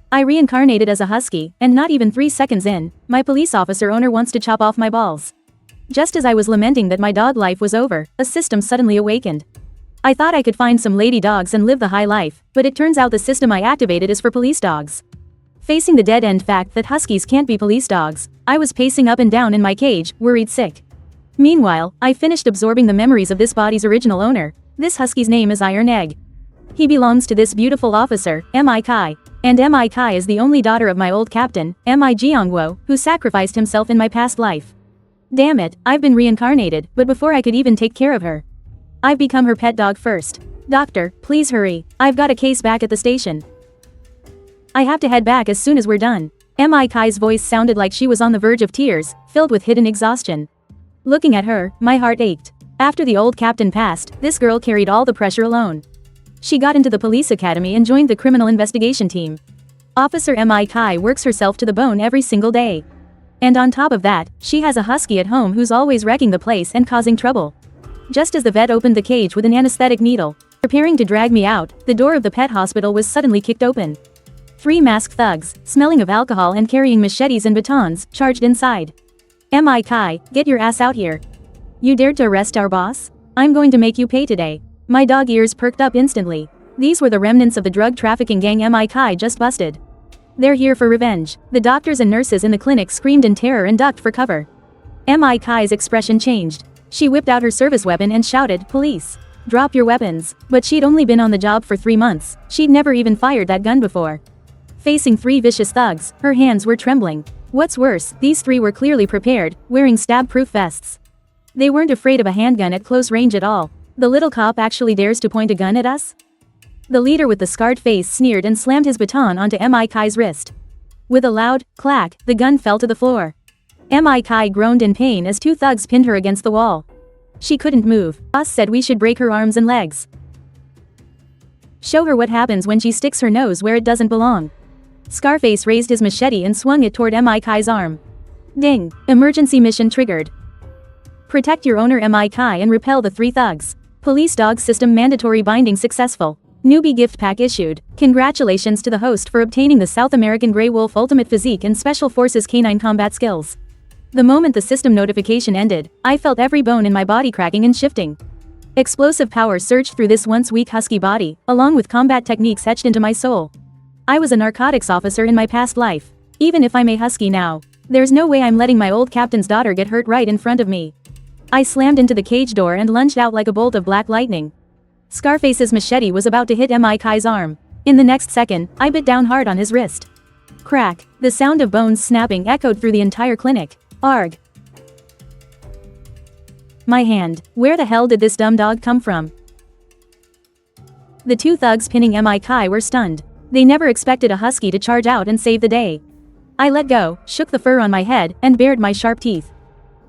I reincarnated as a husky, and not even 3 seconds in, my police officer owner wants to chop off my balls. Just as I was lamenting that my dog life was over, a system suddenly awakened. I thought I could find some lady dogs and live the high life, but it turns out the system I activated is for police dogs. Facing the dead-end fact that huskies can't be police dogs, I was pacing up and down in my cage, worried sick. Meanwhile, I finished absorbing the memories of this body's original owner. This husky's name is Iron Egg. He belongs to this beautiful officer, M.I. Kai, and M.I. Kai is the only daughter of my old captain, M.I. Jiangwo, who sacrificed himself in my past life. Damn it, I've been reincarnated, but before I could even take care of her, I've become her pet dog first. Doctor, please hurry, I've got a case back at the station. I have to head back as soon as we're done. M.I. Kai's voice sounded like she was on the verge of tears, filled with hidden exhaustion. Looking at her, my heart ached. After the old captain passed, this girl carried all the pressure alone. She got into the police academy and joined the criminal investigation team. Officer M.I. Kai works herself to the bone every single day. And on top of that, she has a husky at home who's always wrecking the place and causing trouble. Just as the vet opened the cage with an anesthetic needle, preparing to drag me out, the door of the pet hospital was suddenly kicked open. 3 masked thugs, smelling of alcohol and carrying machetes and batons, charged inside. M.I. Kai, get your ass out here. You dared to arrest our boss? I'm going to make you pay today. My dog ears perked up instantly. These were the remnants of the drug trafficking gang M.I. Kai just busted. They're here for revenge. The doctors and nurses in the clinic screamed in terror and ducked for cover. M.I. Kai's expression changed. She whipped out her service weapon and shouted, "Police! Drop your weapons." But she'd only been on the job for 3 months. She'd never even fired that gun before. Facing 3 vicious thugs, her hands were trembling. What's worse, these 3 were clearly prepared, wearing stab-proof vests. They weren't afraid of a handgun at close range at all. The little cop actually dares to point a gun at us? The leader with the scarred face sneered and slammed his baton onto M.I. Kai's wrist. With a loud clack, the gun fell to the floor. M.I. Kai groaned in pain as 2 thugs pinned her against the wall. She couldn't move. Us said we should break her arms and legs. Show her what happens when she sticks her nose where it doesn't belong. Scarface raised his machete and swung it toward M.I. Kai's arm. Ding! Emergency mission triggered. Protect your owner M.I. Kai and repel the 3 thugs. Police dog system mandatory binding successful. Newbie gift pack issued. Congratulations to the host for obtaining the South American Grey Wolf Ultimate Physique and Special Forces Canine Combat Skills. The moment the system notification ended, I felt every bone in my body cracking and shifting. Explosive power surged through this once weak husky body, along with combat techniques etched into my soul. I was a narcotics officer in my past life. Even if I'm a husky now, there's no way I'm letting my old captain's daughter get hurt right in front of me. I slammed into the cage door and lunged out like a bolt of black lightning. Scarface's machete was about to hit M.I. Kai's arm. In the next second, I bit down hard on his wrist. Crack! The sound of bones snapping echoed through the entire clinic. Arg! My hand. Where the hell did this dumb dog come from? The 2 thugs pinning M.I. Kai were stunned. They never expected a husky to charge out and save the day. I let go, shook the fur on my head, and bared my sharp teeth.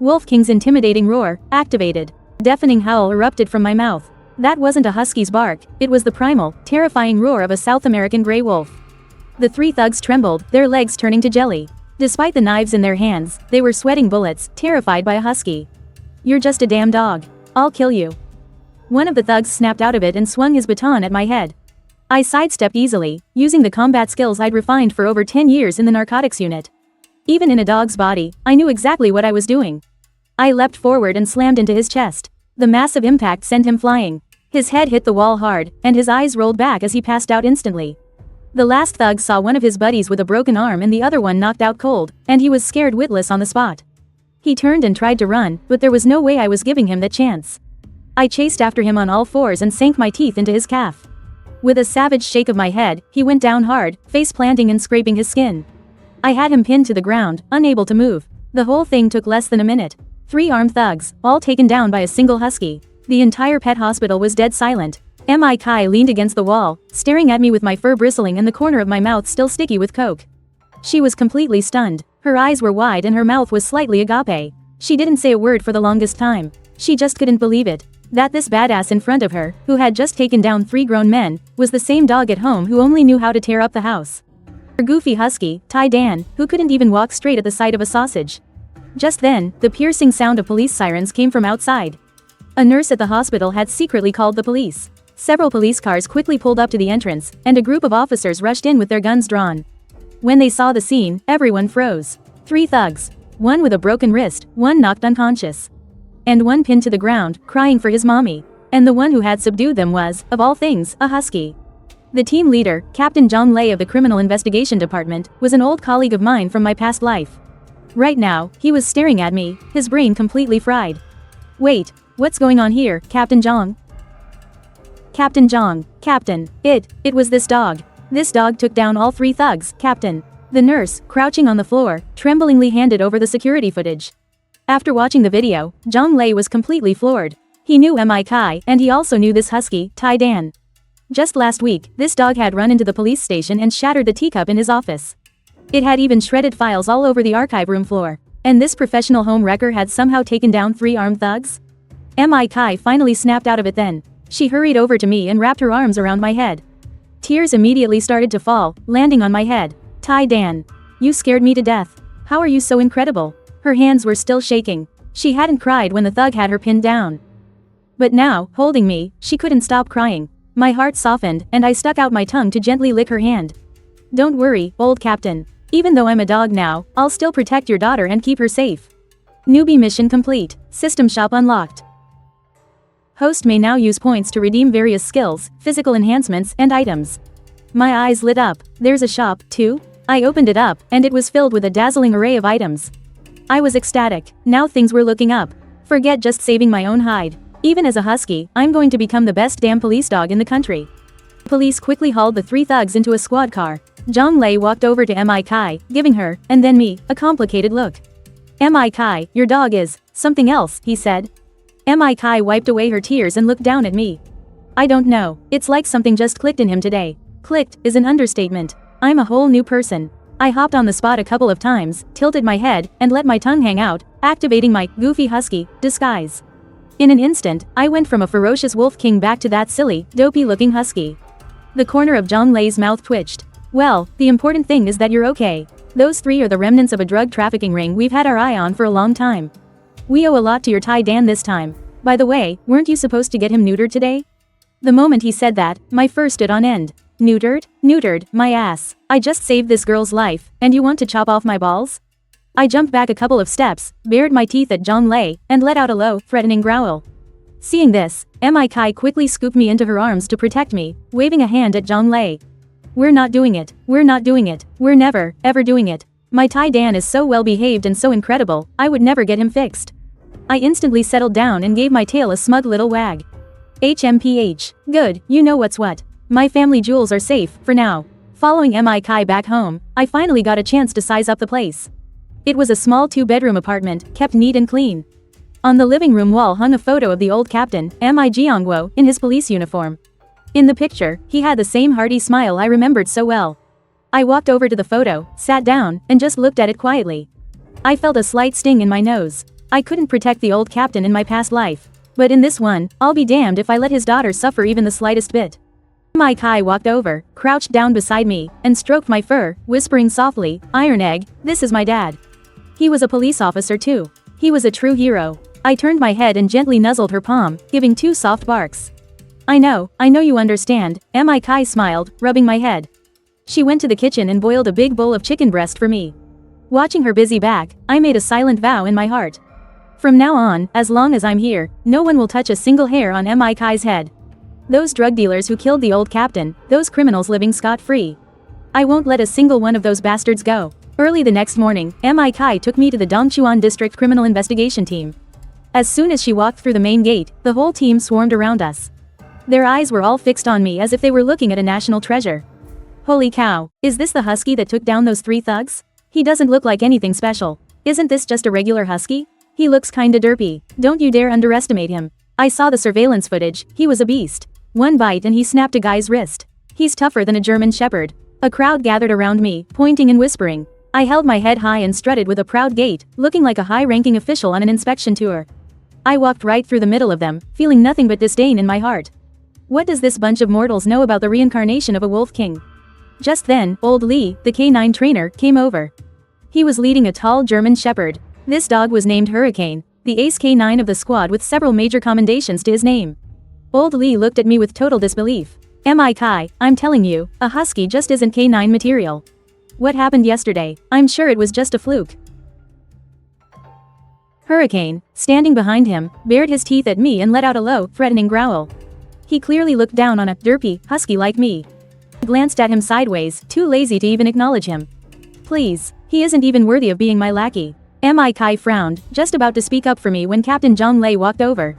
Wolf King's intimidating roar, activated. Deafening howl erupted from my mouth. That wasn't a husky's bark, it was the primal, terrifying roar of a South American gray wolf. The 3 thugs trembled, their legs turning to jelly. Despite the knives in their hands, they were sweating bullets, terrified by a husky. You're just a damn dog. I'll kill you. One of the thugs snapped out of it and swung his baton at my head. I sidestepped easily, using the combat skills I'd refined for over 10 years in the narcotics unit. Even in a dog's body, I knew exactly what I was doing. I leapt forward and slammed into his chest. The massive impact sent him flying. His head hit the wall hard, and his eyes rolled back as he passed out instantly. The last thug saw one of his buddies with a broken arm and the other one knocked out cold, and he was scared witless on the spot. He turned and tried to run, but there was no way I was giving him that chance. I chased after him on all 4s and sank my teeth into his calf. With a savage shake of my head, he went down hard, face planting and scraping his skin. I had him pinned to the ground, unable to move. The whole thing took less than a minute. 3 armed thugs, all taken down by a single husky. The entire pet hospital was dead silent. M.I. Kai leaned against the wall, staring at me with my fur bristling and the corner of my mouth still sticky with coke. She was completely stunned. Her eyes were wide and her mouth was slightly agape. She didn't say a word for the longest time. She just couldn't believe it. That this badass in front of her, who had just taken down 3 grown men, was the same dog at home who only knew how to tear up the house. Her goofy husky, Ty Dan, who couldn't even walk straight at the sight of a sausage. Just then, the piercing sound of police sirens came from outside. A nurse at the hospital had secretly called the police. Several police cars quickly pulled up to the entrance, and a group of officers rushed in with their guns drawn. When they saw the scene, everyone froze. 3 thugs. One with a broken wrist, one knocked unconscious. And one pinned to the ground, crying for his mommy. And the one who had subdued them was, of all things, a husky. The team leader, Captain Zhang Lei of the Criminal Investigation Department, was an old colleague of mine from my past life. Right now, he was staring at me, his brain completely fried. Wait, what's going on here, Captain Zhang? Captain Zhang, Captain, it was this dog. This dog took down all 3 thugs, Captain. The nurse, crouching on the floor, tremblingly handed over the security footage. After watching the video, Zhang Lei was completely floored. He knew Mi Kai, and he also knew this husky, Tai Dan. Just last week, this dog had run into the police station and shattered the teacup in his office. It had even shredded files all over the archive room floor. And this professional home wrecker had somehow taken down 3 armed thugs? Mi Kai finally snapped out of it then. She hurried over to me and wrapped her arms around my head. Tears immediately started to fall, landing on my head. Tai Dan. You scared me to death. How are you so incredible? Her hands were still shaking. She hadn't cried when the thug had her pinned down. But now, holding me, she couldn't stop crying. My heart softened, and I stuck out my tongue to gently lick her hand. Don't worry, old captain. Even though I'm a dog now, I'll still protect your daughter and keep her safe. Newbie mission complete. System shop unlocked. Host may now use points to redeem various skills, physical enhancements, and items. My eyes lit up. There's a shop, too? I opened it up, and it was filled with a dazzling array of items. I was ecstatic. Now things were looking up. Forget just saving my own hide. Even as a husky, I'm going to become the best damn police dog in the country. Police quickly hauled the 3 thugs into a squad car. Zhang Lei walked over to Mi Kai, giving her, and then me, a complicated look. Mi Kai, your dog is something else, he said. Mi Kai wiped away her tears and looked down at me. I don't know, it's like something just clicked in him today. Clicked is an understatement. I'm a whole new person. I hopped on the spot a couple of times, tilted my head, and let my tongue hang out, activating my goofy husky disguise. In an instant, I went from a ferocious wolf king back to that silly, dopey-looking husky. The corner of Zhang Lei's mouth twitched. Well, the important thing is that you're okay. Those 3 are the remnants of a drug trafficking ring we've had our eye on for a long time. We owe a lot to your Tai Dan this time. By the way, weren't you supposed to get him neutered today? The moment he said that, my fur stood on end. Neutered? Neutered, my ass. I just saved this girl's life, and you want to chop off my balls? I jumped back a couple of steps, bared my teeth at Zhang Lei, and let out a low, threatening growl. Seeing this, Mi Kai quickly scooped me into her arms to protect me, waving a hand at Zhang Lei. We're not doing it. We're not doing it. We're never, ever doing it. My Tai Dan is so well behaved and so incredible, I would never get him fixed. I instantly settled down and gave my tail a smug little wag. HMPH. Good, you know what's what. My family jewels are safe, for now. Following Mi Kai back home, I finally got a chance to size up the place. It was a small 2-bedroom apartment, kept neat and clean. On the living room wall hung a photo of the old captain, Mi Jiangguo, in his police uniform. In the picture, he had the same hearty smile I remembered so well. I walked over to the photo, sat down, and just looked at it quietly. I felt a slight sting in my nose. I couldn't protect the old captain in my past life. But in this one, I'll be damned if I let his daughter suffer even the slightest bit. Mi Kai walked over, crouched down beside me, and stroked my fur, whispering softly, "Iron Egg, this is my dad." He was a police officer too. He was a true hero. I turned my head and gently nuzzled her palm, giving 2 soft barks. I know you understand, Mi Kai smiled, rubbing my head. She went to the kitchen and boiled a big bowl of chicken breast for me. Watching her busy back, I made a silent vow in my heart. From now on, as long as I'm here, no one will touch a single hair on Mi Kai's head. Those drug dealers who killed the old captain, those criminals living scot-free. I won't let a single one of those bastards go. Early the next morning, Mi Kai took me to the Dongchuan District Criminal Investigation Team. As soon as she walked through the main gate, the whole team swarmed around us. Their eyes were all fixed on me as if they were looking at a national treasure. Holy cow, is this the husky that took down those 3 thugs? He doesn't look like anything special. Isn't this just a regular husky? He looks kinda derpy. Don't you dare underestimate him. I saw the surveillance footage, he was a beast. One bite and he snapped a guy's wrist. He's tougher than a German shepherd. A crowd gathered around me, pointing and whispering. I held my head high and strutted with a proud gait, looking like a high-ranking official on an inspection tour. I walked right through the middle of them, feeling nothing but disdain in my heart. What does this bunch of mortals know about the reincarnation of a wolf king? Just then, old Lee, the K9 trainer, came over. He was leading a tall German shepherd. This dog was named Hurricane, the ace K9 of the squad with several major commendations to his name. Old Lee looked at me with total disbelief. Mi Kai, I'm telling you, a husky just isn't K9 material. What happened yesterday? I'm sure it was just a fluke. Hurricane, standing behind him, bared his teeth at me and let out a low, threatening growl. He clearly looked down on a derpy husky like me. I glanced at him sideways, too lazy to even acknowledge him. Please, he isn't even worthy of being my lackey. Kai frowned, just about to speak up for me when Captain Zhang Lei walked over.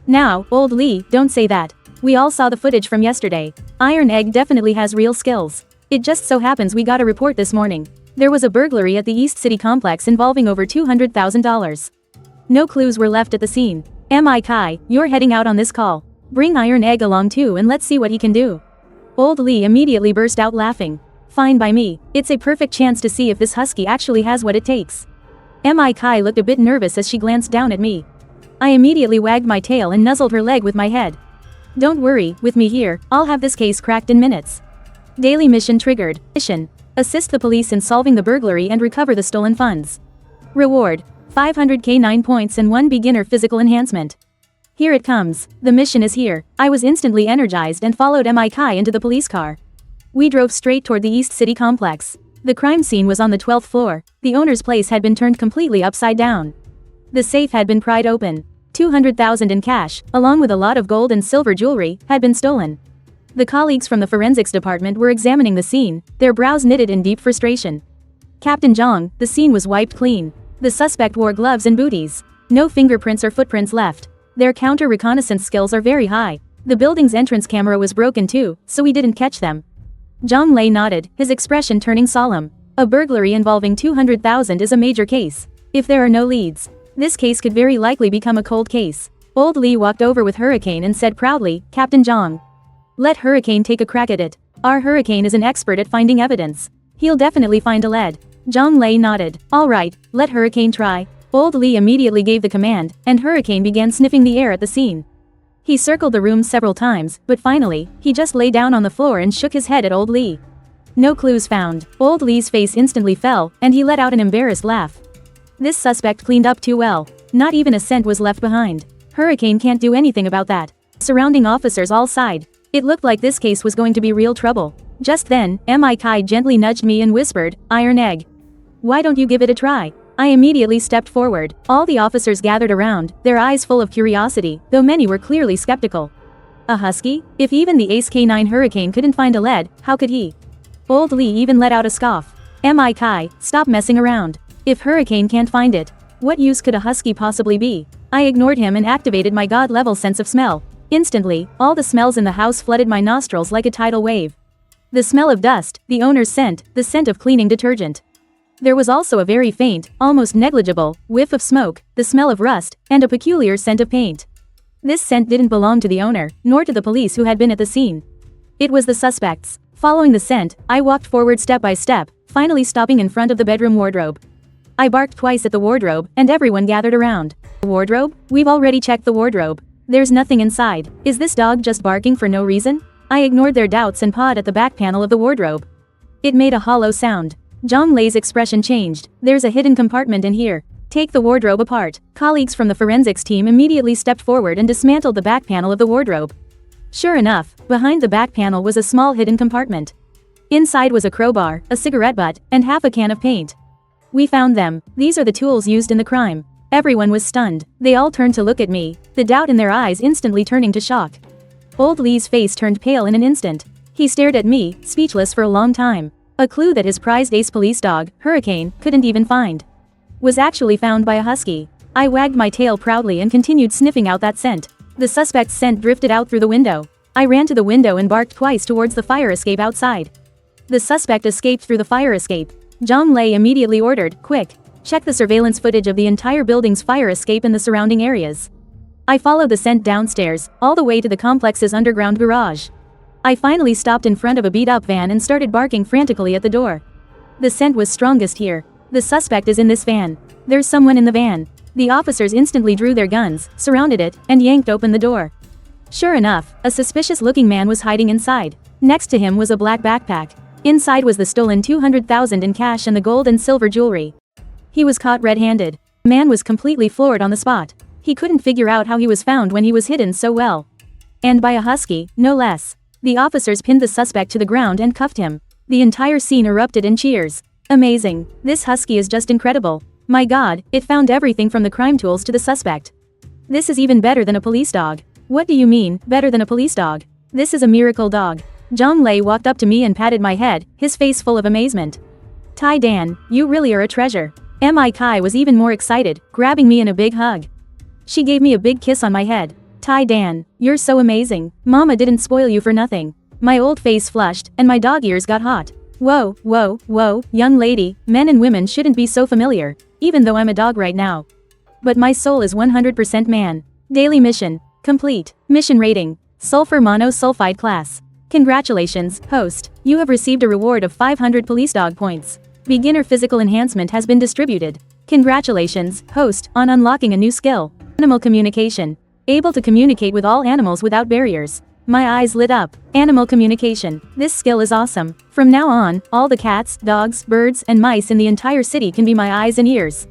Now, old Li, don't say that. We all saw the footage from yesterday. Iron Egg definitely has real skills. It just so happens we got a report this morning. There was a burglary at the East City complex involving over $200,000. No clues were left at the scene. Kai, you're heading out on this call. Bring Iron Egg along too and let's see what he can do. Old Li immediately burst out laughing. Fine by me. It's a perfect chance to see if this husky actually has what it takes. Kai looked a bit nervous as she glanced down at me. I immediately wagged my tail and nuzzled her leg with my head. Don't worry, with me here, I'll have this case cracked in minutes. Daily mission triggered. Mission: assist the police in solving the burglary and recover the stolen funds. Reward: 500k 9 points and 1 beginner physical enhancement. Here it comes. The mission is here. I was instantly energized and followed Kai into the police car. We drove straight toward the East City complex. The crime scene was on the 12th floor. The owner's place had been turned completely upside down. The safe had been pried open. 200,000 in cash, along with a lot of gold and silver jewelry, had been stolen. The colleagues from the forensics department were examining the scene, their brows knitted in deep frustration. Captain Zhang, the scene was wiped clean. The suspect wore gloves and booties. No fingerprints or footprints left. Their counter-reconnaissance skills are very high. The building's entrance camera was broken too, so we didn't catch them. Zhang Lei nodded, his expression turning solemn. A burglary involving 200,000 is a major case. If there are no leads, this case could very likely become a cold case. Old Li walked over with Hurricane and said proudly, Captain Zhang. Let Hurricane take a crack at it. Our Hurricane is an expert at finding evidence. He'll definitely find a lead. Zhang Lei nodded. Alright, let Hurricane try. Old Li immediately gave the command, and Hurricane began sniffing the air at the scene. He circled the room several times, but finally, he just lay down on the floor and shook his head at Old Li. No clues found. Old Li's face instantly fell, and he let out an embarrassed laugh. This suspect cleaned up too well. Not even a scent was left behind. Hurricane can't do anything about that. Surrounding officers all sighed. It looked like this case was going to be real trouble. Just then, Kai gently nudged me and whispered, Iron Egg. Why don't you give it a try? I immediately stepped forward. All the officers gathered around, their eyes full of curiosity, though many were clearly skeptical. A husky? If even the Ace K9 Hurricane couldn't find a lead, how could he? Old Li even let out a scoff. Kai, stop messing around. If Hurricane can't find it, what use could a husky possibly be? I ignored him and activated my god-level sense of smell. Instantly, all the smells in the house flooded my nostrils like a tidal wave. The smell of dust, the owner's scent, the scent of cleaning detergent. There was also a very faint, almost negligible, whiff of smoke, the smell of rust, and a peculiar scent of paint. This scent didn't belong to the owner, nor to the police who had been at the scene. It was the suspect's. Following the scent, I walked forward step by step, finally stopping in front of the bedroom wardrobe. I barked twice at the wardrobe, and everyone gathered around. The wardrobe? We've already checked the wardrobe. There's nothing inside. Is this dog just barking for no reason? I ignored their doubts and pawed at the back panel of the wardrobe. It made a hollow sound. Zhang Lei's expression changed. There's a hidden compartment in here. Take the wardrobe apart. Colleagues from the forensics team immediately stepped forward and dismantled the back panel of the wardrobe. Sure enough, behind the back panel was a small hidden compartment. Inside was a crowbar, a cigarette butt, and half a can of paint. We found them. These are the tools used in the crime. Everyone was stunned. They all turned to look at me, the doubt in their eyes instantly turning to shock. Old Li's face turned pale in an instant. He stared at me, speechless for a long time. A clue that his prized ace police dog, Hurricane, couldn't even find. Was actually found by a husky. I wagged my tail proudly and continued sniffing out that scent. The suspect's scent drifted out through the window. I ran to the window and barked twice towards the fire escape outside. The suspect escaped through the fire escape. Zhang Lei immediately ordered, quick, check the surveillance footage of the entire building's fire escape and the surrounding areas. I followed the scent downstairs, all the way to the complex's underground garage. I finally stopped in front of a beat-up van and started barking frantically at the door. The scent was strongest here. The suspect is in this van. There's someone in the van. The officers instantly drew their guns, surrounded it, and yanked open the door. Sure enough, a suspicious-looking man was hiding inside. Next to him was a black backpack. Inside was the stolen 200,000 in cash and the gold and silver jewelry. He was caught red-handed. The man was completely floored on the spot. He couldn't figure out how he was found when he was hidden so well. And by a husky, no less. The officers pinned the suspect to the ground and cuffed him. The entire scene erupted in cheers. Amazing. This husky is just incredible. My god, it found everything from the crime tools to the suspect. This is even better than a police dog. What do you mean, better than a police dog? This is a miracle dog. Zhang Lei walked up to me and patted my head, his face full of amazement. Tai Dan, you really are a treasure. Mi Kai was even more excited, grabbing me in a big hug. She gave me a big kiss on my head. Tai Dan, you're so amazing. Mama didn't spoil you for nothing. My old face flushed, and my dog ears got hot. Whoa, whoa, whoa, young lady, men and women shouldn't be so familiar, even though I'm a dog right now. But my soul is 100% man. Daily mission. Complete. Mission rating. Sulfur monosulfide class. Congratulations, host. You have received a reward of 500 police dog points. Beginner physical enhancement has been distributed. Congratulations, host, on unlocking a new skill. Animal communication. Able to communicate with all animals without barriers. My eyes lit up. Animal communication. This skill is awesome. From now on, all the cats, dogs, birds, and mice in the entire city can be my eyes and ears.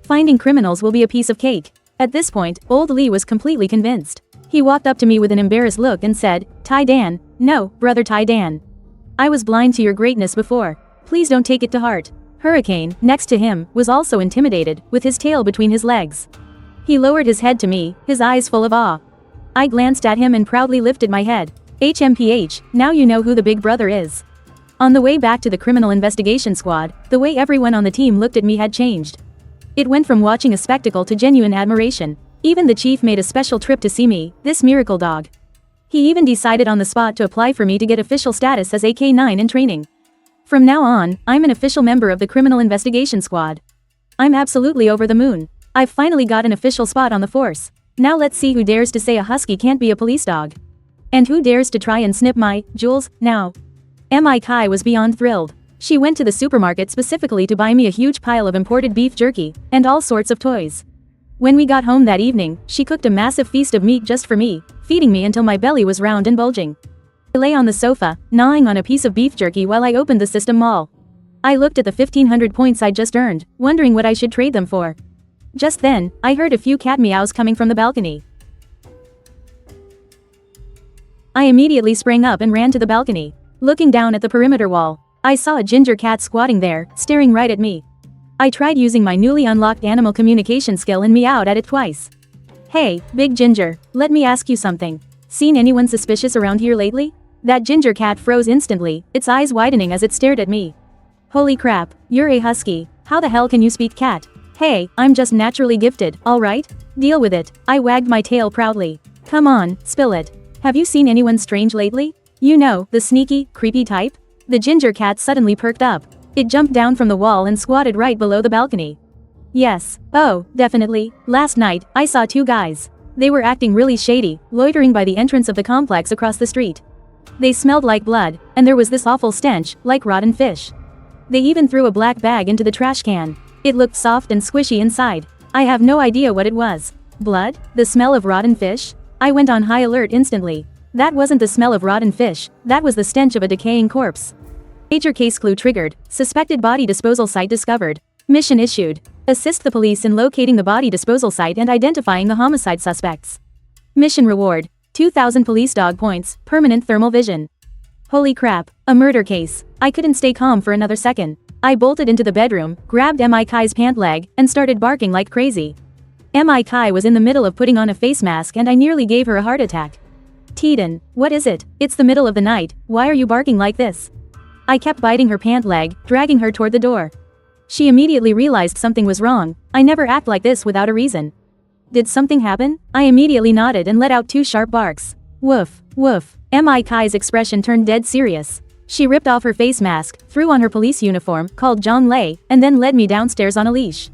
Finding criminals will be a piece of cake. At this point, old Lee was completely convinced. He walked up to me with an embarrassed look and said, Tai Dan, no, brother Tai Dan. I was blind to your greatness before. Please don't take it to heart. Hurricane, next to him, was also intimidated, with his tail between his legs. He lowered his head to me, his eyes full of awe. I glanced at him and proudly lifted my head. HMPH, now you know who the big brother is. On the way back to the criminal investigation squad, the way everyone on the team looked at me had changed. It went from watching a spectacle to genuine admiration. Even the chief made a special trip to see me, this miracle dog. He even decided on the spot to apply for me to get official status as a K9 in training. From now on, I'm an official member of the criminal investigation squad. I'm absolutely over the moon. I've finally got an official spot on the force. Now let's see who dares to say a husky can't be a police dog. And who dares to try and snip my jewels now. Mi Kai was beyond thrilled. She went to the supermarket specifically to buy me a huge pile of imported beef jerky, and all sorts of toys. When we got home that evening, she cooked a massive feast of meat just for me, feeding me until my belly was round and bulging. I lay on the sofa, gnawing on a piece of beef jerky while I opened the system mall. I looked at the 1500 points I'd just earned, wondering what I should trade them for. Just then, I heard a few cat meows coming from the balcony. I immediately sprang up and ran to the balcony. Looking down at the perimeter wall, I saw a ginger cat squatting there, staring right at me. I tried using my newly unlocked animal communication skill and meowed at it twice. Hey, big ginger, let me ask you something. Seen anyone suspicious around here lately? That ginger cat froze instantly, its eyes widening as it stared at me. Holy crap, you're a husky. How the hell can you speak cat? Hey, I'm just naturally gifted, alright? Deal with it. I wagged my tail proudly. Come on, spill it. Have you seen anyone strange lately? You know, the sneaky, creepy type? The ginger cat suddenly perked up. It jumped down from the wall and squatted right below the balcony. Yes. Oh, definitely. Last night, I saw two guys. They were acting really shady, loitering by the entrance of the complex across the street. They smelled like blood, and there was this awful stench, like rotten fish. They even threw a black bag into the trash can. It looked soft and squishy inside. I have no idea what it was. Blood? The smell of rotten fish? I went on high alert instantly. That wasn't the smell of rotten fish, that was the stench of a decaying corpse. Major case clue triggered. Suspected body disposal site discovered. Mission issued. Assist the police in locating the body disposal site and identifying the homicide suspects. Mission reward. 2,000 police dog points, permanent thermal vision. Holy crap, a murder case. I couldn't stay calm for another second. I bolted into the bedroom, grabbed Mi Kai's pant leg, and started barking like crazy. Mi Kai was in the middle of putting on a face mask and I nearly gave her a heart attack. Teeden, what is it? It's the middle of the night, why are you barking like this? I kept biting her pant leg, dragging her toward the door. She immediately realized something was wrong. I never act like this without a reason. Did something happen? I immediately nodded and let out two sharp barks. Woof, woof. Mi Kai's expression turned dead serious. She ripped off her face mask, threw on her police uniform, called Zhang Lei, and then led me downstairs on a leash.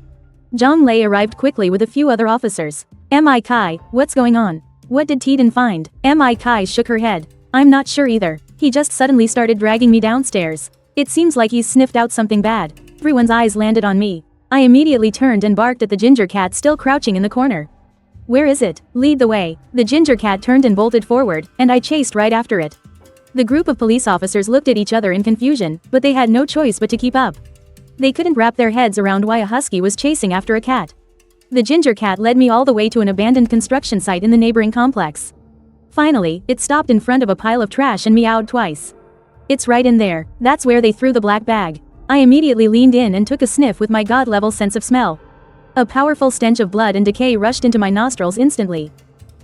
Zhang Lei arrived quickly with a few other officers. Mi Kai, what's going on? What did Teeden find? Mi Kai shook her head. I'm not sure either. He just suddenly started dragging me downstairs. It seems like he's sniffed out something bad. Everyone's eyes landed on me. I immediately turned and barked at the ginger cat still crouching in the corner. Where is it? Lead the way. The ginger cat turned and bolted forward, and I chased right after it. The group of police officers looked at each other in confusion, but they had no choice but to keep up. They couldn't wrap their heads around why a husky was chasing after a cat. The ginger cat led me all the way to an abandoned construction site in the neighboring complex. Finally, it stopped in front of a pile of trash and meowed twice. It's right in there, that's where they threw the black bag. I immediately leaned in and took a sniff with my god-level sense of smell. A powerful stench of blood and decay rushed into my nostrils instantly.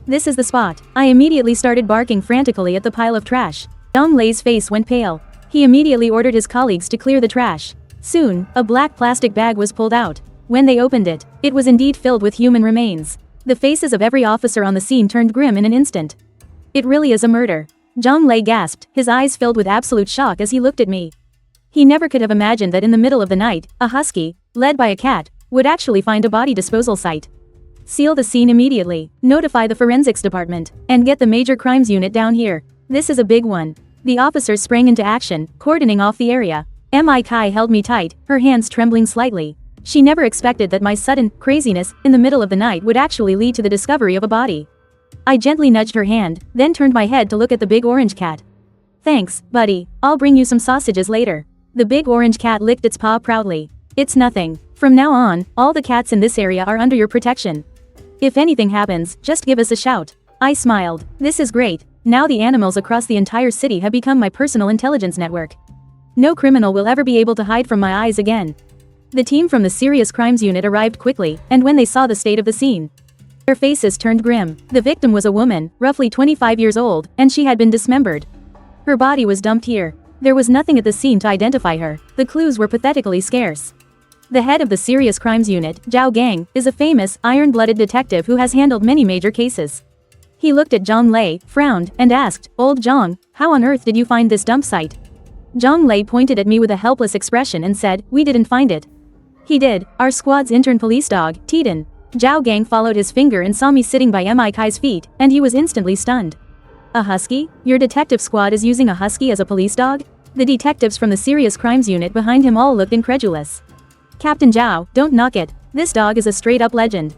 This is the spot. I immediately started barking frantically at the pile of trash. Zhang Lei's face went pale. He immediately ordered his colleagues to clear the trash. Soon, a black plastic bag was pulled out. When they opened it, it was indeed filled with human remains. The faces of every officer on the scene turned grim in an instant. It really is a murder. Zhang Lei gasped, his eyes filled with absolute shock as he looked at me. He never could have imagined that in the middle of the night, a husky, led by a cat, would actually find a body disposal site. Seal the scene immediately, notify the forensics department, and get the major crimes unit down here. This is a big one. The officers sprang into action, cordoning off the area. Mi Kai held me tight, her hands trembling slightly. She never expected that my sudden craziness in the middle of the night would actually lead to the discovery of a body. I gently nudged her hand, then turned my head to look at the big orange cat. Thanks, buddy, I'll bring you some sausages later. The big orange cat licked its paw proudly. It's nothing. From now on, all the cats in this area are under your protection. If anything happens, just give us a shout. I smiled. This is great. Now the animals across the entire city have become my personal intelligence network. No criminal will ever be able to hide from my eyes again. The team from the Serious Crimes Unit arrived quickly, and when they saw the state of the scene, their faces turned grim. The victim was a woman, roughly 25 years old, and she had been dismembered. Her body was dumped here. There was nothing at the scene to identify her. The clues were pathetically scarce. The head of the Serious Crimes Unit, Zhao Gang, is a famous, iron-blooded detective who has handled many major cases. He looked at Zhang Lei, frowned, and asked, "Old Zhang, how on earth did you find this dump site?" Zhang Lei pointed at me with a helpless expression and said, "We didn't find it. He did, our squad's intern police dog, Titan." Zhao Gang followed his finger and saw me sitting by Mi Kai's feet, and he was instantly stunned. "A husky? Your detective squad is using a husky as a police dog?" The detectives from the Serious Crimes Unit behind him all looked incredulous. "Captain Zhao, don't knock it. This dog is a straight-up legend.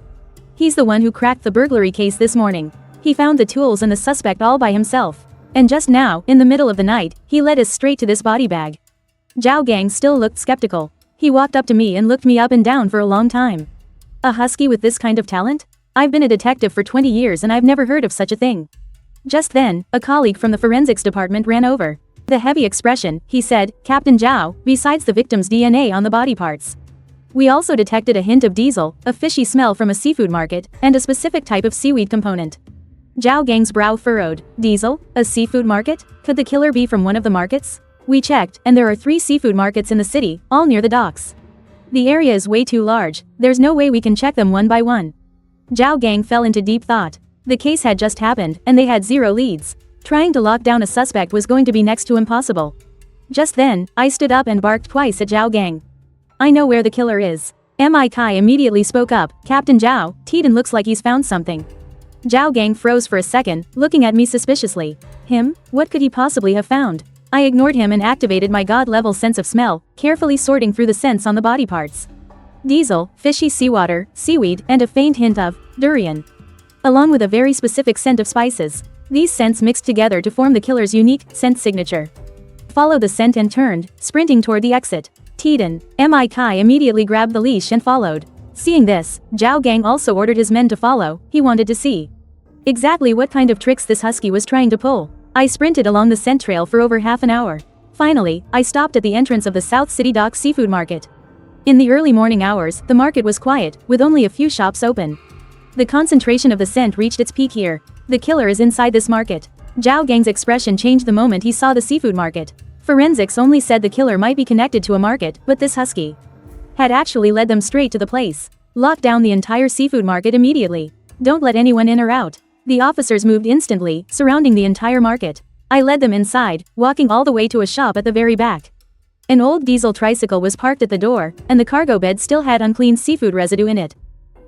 He's the one who cracked the burglary case this morning. He found the tools and the suspect all by himself. And just now, in the middle of the night, he led us straight to this body bag." Zhao Gang still looked skeptical. He walked up to me and looked me up and down for a long time. "A husky with this kind of talent? I've been a detective for 20 years and I've never heard of such a thing." Just then, a colleague from the forensics department ran over. With a heavy expression, he said, "Captain Zhao, besides the victim's DNA on the body parts, we also detected a hint of diesel, a fishy smell from a seafood market, and a specific type of seaweed component." Zhao Gang's brow furrowed. Diesel? A seafood market? Could the killer be from one of the markets? We checked, and there are 3 seafood markets in the city, all near the docks. The area is way too large, there's no way we can check them one by one. Zhao Gang fell into deep thought. The case had just happened, and they had 0 leads. Trying to lock down a suspect was going to be next to impossible. Just then, I stood up and barked twice at Zhao Gang. "I know where the killer is." Mi Kai immediately spoke up, "Captain Zhao, Titan looks like he's found something." Zhao Gang froze for a second, looking at me suspiciously. Him? What could he possibly have found? I ignored him and activated my god-level sense of smell, carefully sorting through the scents on the body parts. Diesel, fishy seawater, seaweed, and a faint hint of durian, along with a very specific scent of spices. These scents mixed together to form the killer's unique scent signature. Followed the scent and turned, sprinting toward the exit. Titan. Mi Kai immediately grabbed the leash and followed. Seeing this, Zhao Gang also ordered his men to follow. He wanted to see exactly what kind of tricks this husky was trying to pull. I sprinted along the scent trail for over half an hour. Finally, I stopped at the entrance of the South City Dock Seafood Market. In the early morning hours, the market was quiet, with only a few shops open. The concentration of the scent reached its peak here. The killer is inside this market. Zhao Gang's expression changed the moment he saw the seafood market. Forensics only said the killer might be connected to a market, but this husky had actually led them straight to the place. Lock down the entire seafood market immediately. Don't let anyone in or out. The officers moved instantly, surrounding the entire market. I led them inside, walking all the way to a shop at the very back. An old diesel tricycle was parked at the door, and the cargo bed still had unclean seafood residue in it.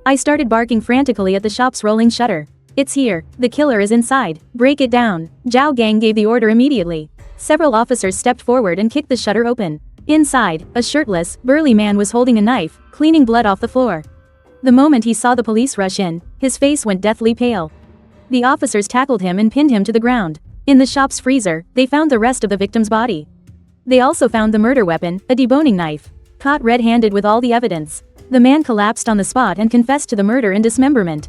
I started barking frantically at the shop's rolling shutter. "It's here. The killer is inside. Break it down." Zhao Gang gave the order immediately. Several officers stepped forward and kicked the shutter open. Inside, a shirtless, burly man was holding a knife, cleaning blood off the floor. The moment he saw the police rush in, his face went deathly pale. The officers tackled him and pinned him to the ground. In the shop's freezer, they found the rest of the victim's body. They also found the murder weapon, a deboning knife. Caught red-handed with all the evidence, the man collapsed on the spot and confessed to the murder and dismemberment.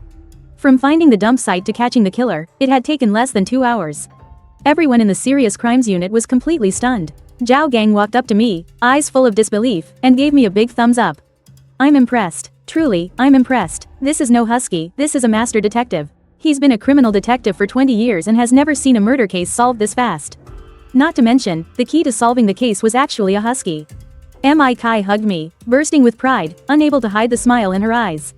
From finding the dump site to catching the killer, it had taken less than 2 hours. Everyone in the serious crimes unit was completely stunned. Zhao Gang walked up to me, eyes full of disbelief, and gave me a big thumbs up. I'm impressed. Truly, I'm impressed. This is no Husky, this is a master detective. He's been a criminal detective for 20 years and has never seen a murder case solved this fast. Not to mention, the key to solving the case was actually a Husky. Mi Kai hugged me, bursting with pride, unable to hide the smile in her eyes.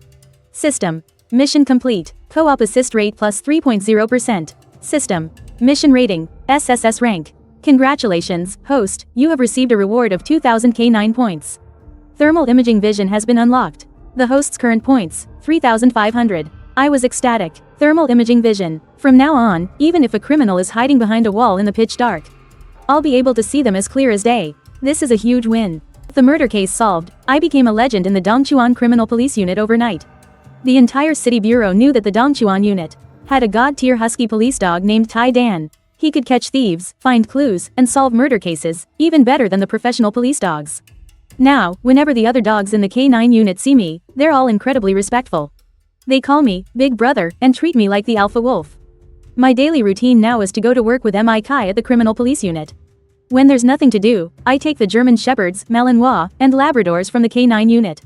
System. Mission complete. Co-op assist rate plus 3.0%. System. Mission rating, SSS rank. Congratulations, host, you have received a reward of 2000 K9 points. Thermal imaging vision has been unlocked. The host's current points, 3,500. I was ecstatic. Thermal imaging vision. From now on, even if a criminal is hiding behind a wall in the pitch dark, I'll be able to see them as clear as day. This is a huge win. The murder case solved, I became a legend in the Dongchuan Criminal Police Unit overnight. The entire city bureau knew that the Dongchuan unit had a god-tier husky police dog named Tai Dan. He could catch thieves, find clues, and solve murder cases, even better than the professional police dogs. Now, whenever the other dogs in the K9 unit see me, they're all incredibly respectful. They call me Big Brother and treat me like the alpha wolf. My daily routine now is to go to work with Mi Kai at the criminal police unit. When there's nothing to do, I take the German Shepherds, Malinois, and Labradors from the K9 unit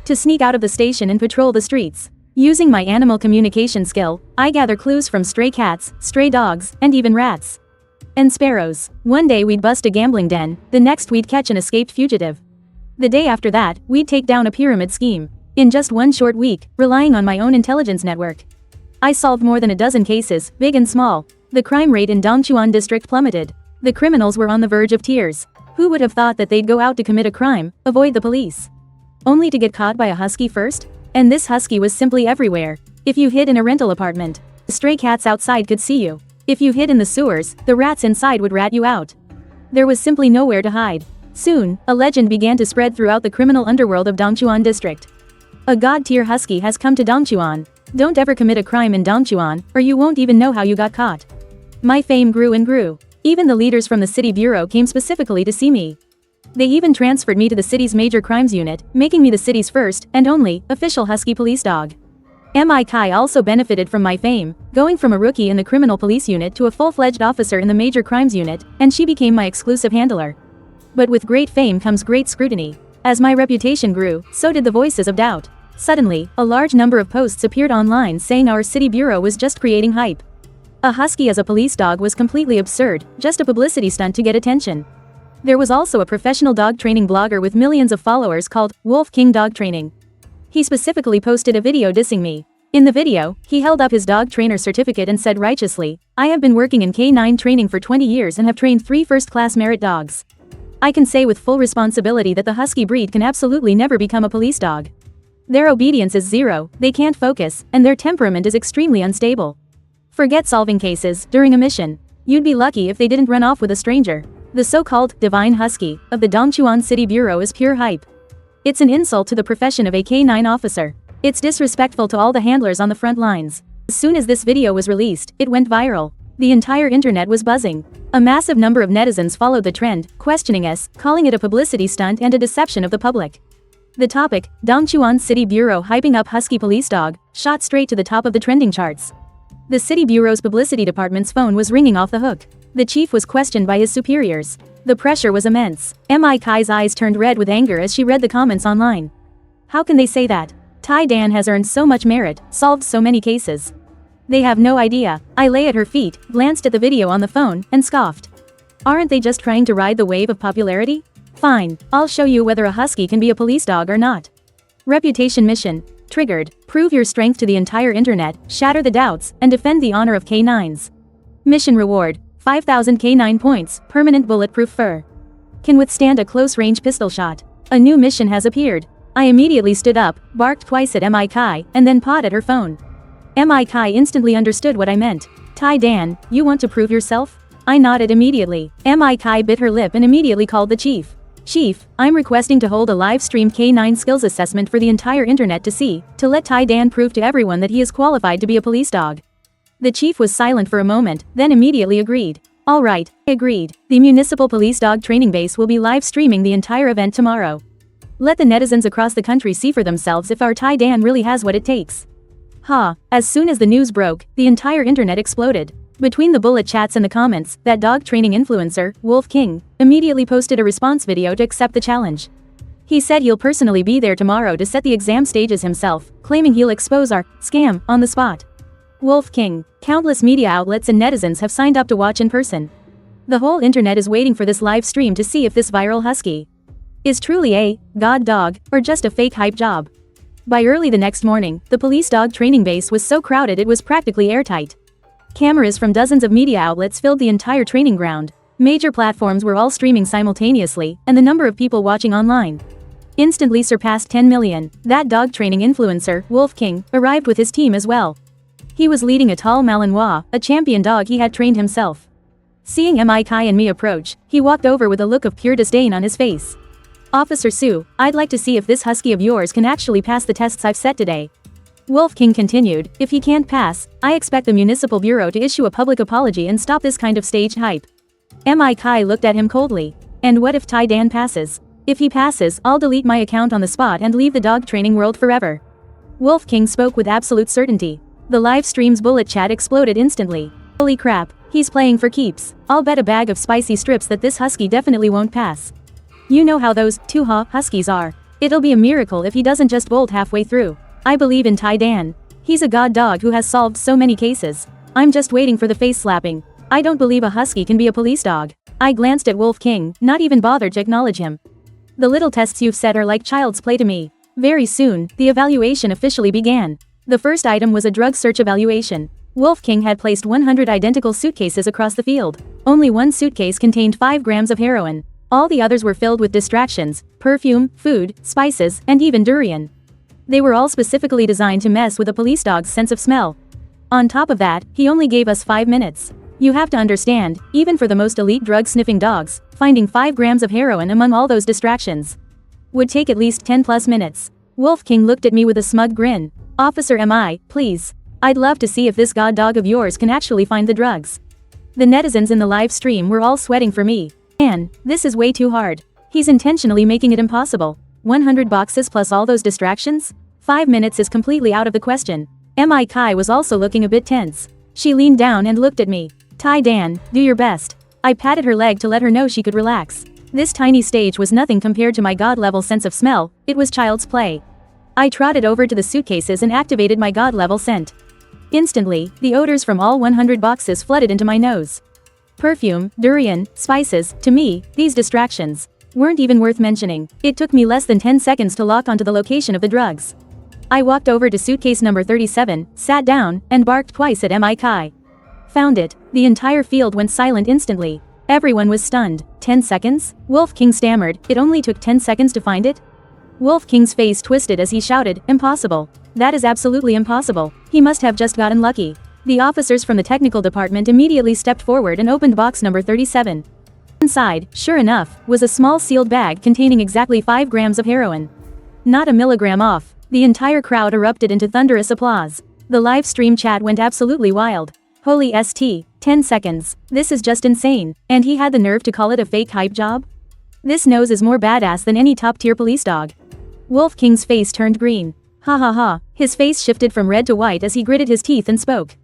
to sneak out of the station and patrol the streets. Using my animal communication skill, I gather clues from stray cats, stray dogs, and even rats. And sparrows. One day we'd bust a gambling den, the next we'd catch an escaped fugitive. The day after that, we'd take down a pyramid scheme. In just one short week, relying on my own intelligence network, I solved more than a dozen cases, big and small. The crime rate in Dongchuan district plummeted. The criminals were on the verge of tears. Who would have thought that they'd go out to commit a crime, avoid the police, only to get caught by a husky first? And this husky was simply everywhere. If you hid in a rental apartment, the stray cats outside could see you. If you hid in the sewers, the rats inside would rat you out. There was simply nowhere to hide. Soon, a legend began to spread throughout the criminal underworld of Dongchuan district. A god-tier husky has come to Dongchuan. Don't ever commit a crime in Dongchuan, or you won't even know how you got caught. My fame grew and grew. Even the leaders from the city bureau came specifically to see me. They even transferred me to the city's major crimes unit, making me the city's first, and only, official husky police dog. Mi Kai also benefited from my fame, going from a rookie in the criminal police unit to a full-fledged officer in the major crimes unit, and she became my exclusive handler. But with great fame comes great scrutiny. As my reputation grew, so did the voices of doubt. Suddenly, a large number of posts appeared online saying our city bureau was just creating hype. A husky as a police dog was completely absurd, just a publicity stunt to get attention. There was also a professional dog training blogger with millions of followers called Wolf King Dog Training. He specifically posted a video dissing me. In the video, he held up his dog trainer certificate and said righteously, "I have been working in K9 training for 20 years and have trained 3 first-class merit dogs. I can say with full responsibility that the husky breed can absolutely never become a police dog. Their obedience is zero, they can't focus, and their temperament is extremely unstable. Forget solving cases during a mission. You'd be lucky if they didn't run off with a stranger." The so-called divine husky of the Dongchuan City Bureau is pure hype. It's an insult to the profession of a K9 officer. It's disrespectful to all the handlers on the front lines. As soon as this video was released, it went viral. The entire internet was buzzing. A massive number of netizens followed the trend, questioning us, calling it a publicity stunt and a deception of the public. The topic, Dongchuan City Bureau hyping up husky police dog, shot straight to the top of the trending charts. The city bureau's publicity department's phone was ringing off the hook. The chief was questioned by his superiors. The pressure was immense. Mi Kai's eyes turned red with anger as she read the comments online. How can they say that? Tai Dan has earned so much merit, solved so many cases. They have no idea. I lay at her feet, glanced at the video on the phone, and scoffed. Aren't they just trying to ride the wave of popularity? Fine, I'll show you whether a husky can be a police dog or not. Reputation mission. Triggered. Prove your strength to the entire internet, shatter the doubts, and defend the honor of K9s. Mission reward. 5,000 K9 points, permanent bulletproof fur. Can withstand a close-range pistol shot. A new mission has appeared. I immediately stood up, barked twice at Mi Kai, and then pawed at her phone. Mi Kai instantly understood what I meant. Tai Dan, you want to prove yourself? I nodded immediately. Mi Kai bit her lip and immediately called the chief. Chief, I'm requesting to hold a live-streamed K9 skills assessment for the entire internet to see, to let Tai Dan prove to everyone that he is qualified to be a police dog. The chief was silent for a moment, then immediately agreed. All right, I agreed. The municipal police dog training base will be live streaming the entire event tomorrow. Let the netizens across the country see for themselves if our Tai Dan really has what it takes. As soon as the news broke, the entire internet exploded. Between the bullet chats and the comments, that dog training influencer, Wolf King, immediately posted a response video to accept the challenge. He said he'll personally be there tomorrow to set the exam stages himself, claiming he'll expose our scam on the spot. Wolf King. Countless media outlets and netizens have signed up to watch in person. The whole internet is waiting for this live stream to see if this viral husky is truly a god dog or just a fake hype job. By early the next morning, the police dog training base was so crowded it was practically airtight. Cameras from dozens of media outlets filled the entire training ground. Major platforms were all streaming simultaneously, and the number of people watching online instantly surpassed 10 million. That dog training influencer, Wolf King, arrived with his team as well. He was leading a tall Manhwa, a champion dog he had trained himself. Seeing Kai and me approach, he walked over with a look of pure disdain on his face. "Officer Sue, I'd like to see if this husky of yours can actually pass the tests I've set today." Wolf King continued, "If he can't pass, I expect the municipal bureau to issue a public apology and stop this kind of staged hype." Kai looked at him coldly. "And what if Tai Dan passes? If he passes, I'll delete my account on the spot and leave the dog training world forever." Wolf King spoke with absolute certainty. The live stream's bullet chat exploded instantly. "Holy crap, he's playing for keeps. I'll bet a bag of spicy strips that this husky definitely won't pass. You know how those huskies are. It'll be a miracle if he doesn't just bolt halfway through. I believe in Tai Dan. He's a god dog who has solved so many cases. I'm just waiting for the face slapping. I don't believe a husky can be a police dog." I glanced at Wolf King, not even bothered to acknowledge him. "The little tests you've set are like child's play to me." Very soon, the evaluation officially began. The first item was a drug search evaluation. Wolf King had placed 100 identical suitcases across the field. Only one suitcase contained 5 grams of heroin. All the others were filled with distractions, perfume, food, spices, and even durian. They were all specifically designed to mess with a police dog's sense of smell. On top of that, he only gave us 5 minutes. You have to understand, even for the most elite drug-sniffing dogs, finding 5 grams of heroin among all those distractions would take at least 10 plus minutes. Wolf King looked at me with a smug grin. "Officer please. I'd love to see if this god dog of yours can actually find the drugs." The netizens in the live stream were all sweating for me. "Man, this is way too hard. He's intentionally making it impossible. 100 boxes plus all those distractions? 5 minutes is completely out of the question." Kai was also looking a bit tense. She leaned down and looked at me. "Tai Dan, do your best." I patted her leg to let her know she could relax. This tiny stage was nothing compared to my god-level sense of smell, it was child's play. I trotted over to the suitcases and activated my god-level scent. Instantly, the odors from all 100 boxes flooded into my nose. Perfume, durian, spices, to me, these distractions weren't even worth mentioning. It took me less than 10 seconds to lock onto the location of the drugs. I walked over to suitcase number 37, sat down, and barked twice at Kai. "Found it." The entire field went silent instantly. Everyone was stunned. 10 seconds? Wolf King stammered, "It only took 10 seconds to find it?" Wolf King's face twisted as he shouted, "Impossible. That is absolutely impossible. He must have just gotten lucky." The officers from the technical department immediately stepped forward and opened box number 37. Inside, sure enough, was a small sealed bag containing exactly 5 grams of heroin. Not a milligram off. The entire crowd erupted into thunderous applause. The live stream chat went absolutely wild. "Holy st. 10 seconds. This is just insane. And he had the nerve to call it a fake hype job? This nose is more badass than any top-tier police dog." Wolf King's face turned green. Ha ha ha. His face shifted from red to white as he gritted his teeth and spoke.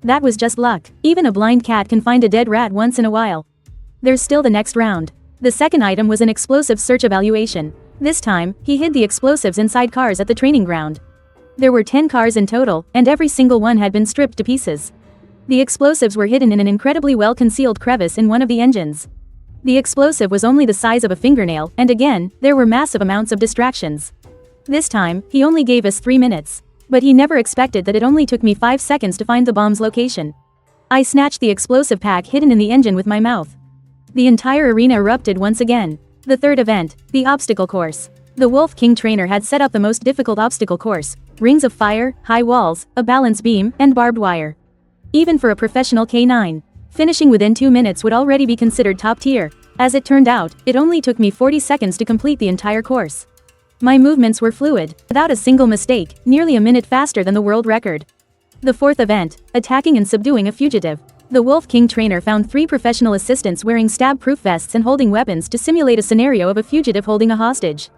"That was just luck. Even a blind cat can find a dead rat once in a while." There's still the next round. The second item was an explosive search evaluation. This time, he hid the explosives inside cars at the training ground. There were 10 cars in total, and every single one had been stripped to pieces. The explosives were hidden in an incredibly well-concealed crevice in one of the engines. The explosive was only the size of a fingernail, and again, there were massive amounts of distractions. This time, he only gave us 3 minutes. But he never expected that it only took me 5 seconds to find the bomb's location. I snatched the explosive pack hidden in the engine with my mouth. The entire arena erupted once again. The third event, the obstacle course. The Wolf King trainer had set up the most difficult obstacle course: rings of fire, high walls, a balance beam, and barbed wire. Even for a professional K9, finishing within 2 minutes would already be considered top tier. As it turned out, it only took me 40 seconds to complete the entire course. My movements were fluid, without a single mistake, nearly a minute faster than the world record. The fourth event, attacking and subduing a fugitive. The Wolf King trainer found 3 professional assistants wearing stab-proof vests and holding weapons to simulate a scenario of a fugitive holding a hostage.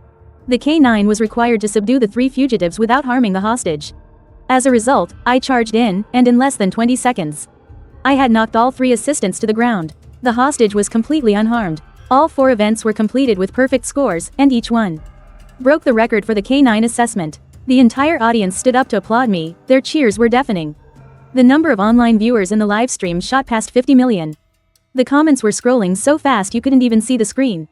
The K9 was required to subdue the 3 fugitives without harming the hostage. As a result, I charged in, and in less than 20 seconds, I had knocked all 3 assistants to the ground. The hostage was completely unharmed. All 4 events were completed with perfect scores, and each one broke the record for the K9 assessment. The entire audience stood up to applaud me, their cheers were deafening. The number of online viewers in the live stream shot past 50 million. The comments were scrolling so fast you couldn't even see the screen.